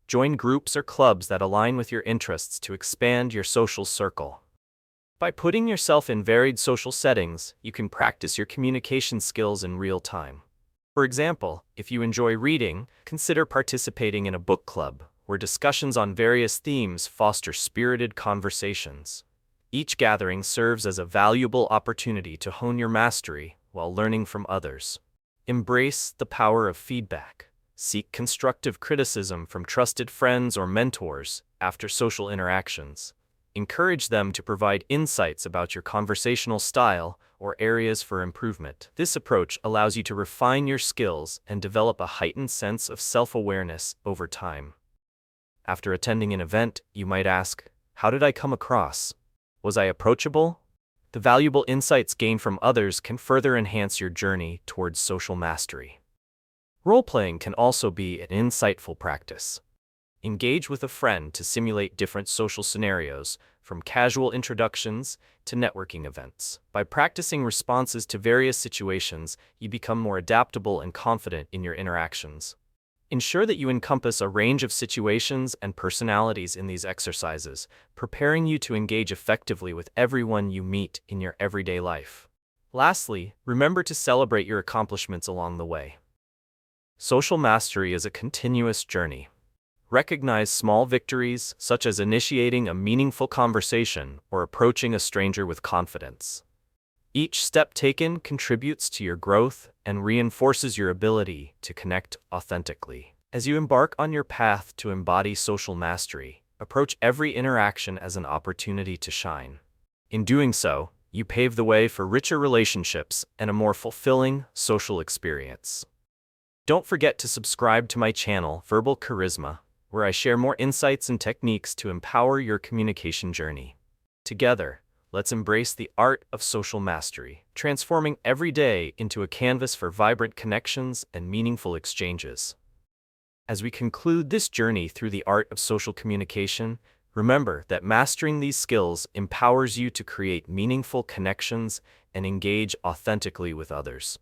Join groups or clubs that align with your interests to expand your social circle. By putting yourself in varied social settings, you can practice your communication skills in real time. For example, if you enjoy reading, consider participating in a book club, where discussions on various themes foster spirited conversations. Each gathering serves as a valuable opportunity to hone your mastery while learning from others. Embrace the power of feedback. Seek constructive criticism from trusted friends or mentors after social interactions. Encourage them to provide insights about your conversational style or areas for improvement. This approach allows you to refine your skills and develop a heightened sense of self-awareness over time. After attending an event, you might ask, "How did I come across? Was I approachable?" The valuable insights gained from others can further enhance your journey towards social mastery. Role-playing can also be an insightful practice. Engage with a friend to simulate different social scenarios, from casual introductions to networking events. By practicing responses to various situations, you become more adaptable and confident in your interactions. Ensure that you encompass a range of situations and personalities in these exercises, preparing you to engage effectively with everyone you meet in your everyday life. Lastly, remember to celebrate your accomplishments along the way. Social mastery is a continuous journey. Recognize small victories, such as initiating a meaningful conversation or approaching a stranger with confidence. Each step taken contributes to your growth and reinforces your ability to connect authentically. As you embark on your path to embody social mastery, approach every interaction as an opportunity to shine. In doing so, you pave the way for richer relationships and a more fulfilling social experience. Don't forget to subscribe to my channel, Verbal Charisma, where I share more insights and techniques to empower your communication journey. Together, let's embrace the art of social mastery, transforming every day into a canvas for vibrant connections and meaningful exchanges. As we conclude this journey through the art of social communication, remember that mastering these skills empowers you to create meaningful connections and engage authentically with others.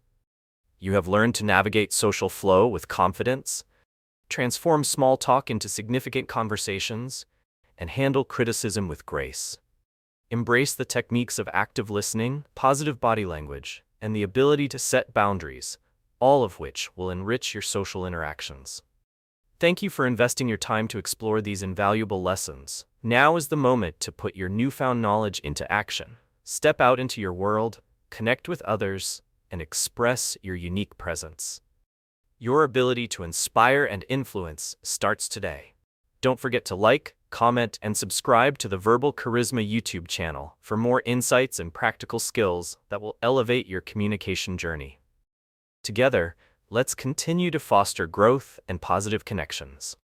You have learned to navigate social flow with confidence, transform small talk into significant conversations, and handle criticism with grace. Embrace the techniques of active listening, positive body language, and the ability to set boundaries, all of which will enrich your social interactions. Thank you for investing your time to explore these invaluable lessons. Now is the moment to put your newfound knowledge into action. Step out into your world, connect with others, and express your unique presence. Your ability to inspire and influence starts today. Don't forget to like, comment, and subscribe to the Verbal Charisma YouTube channel for more insights and practical skills that will elevate your communication journey. Together, let's continue to foster growth and positive connections.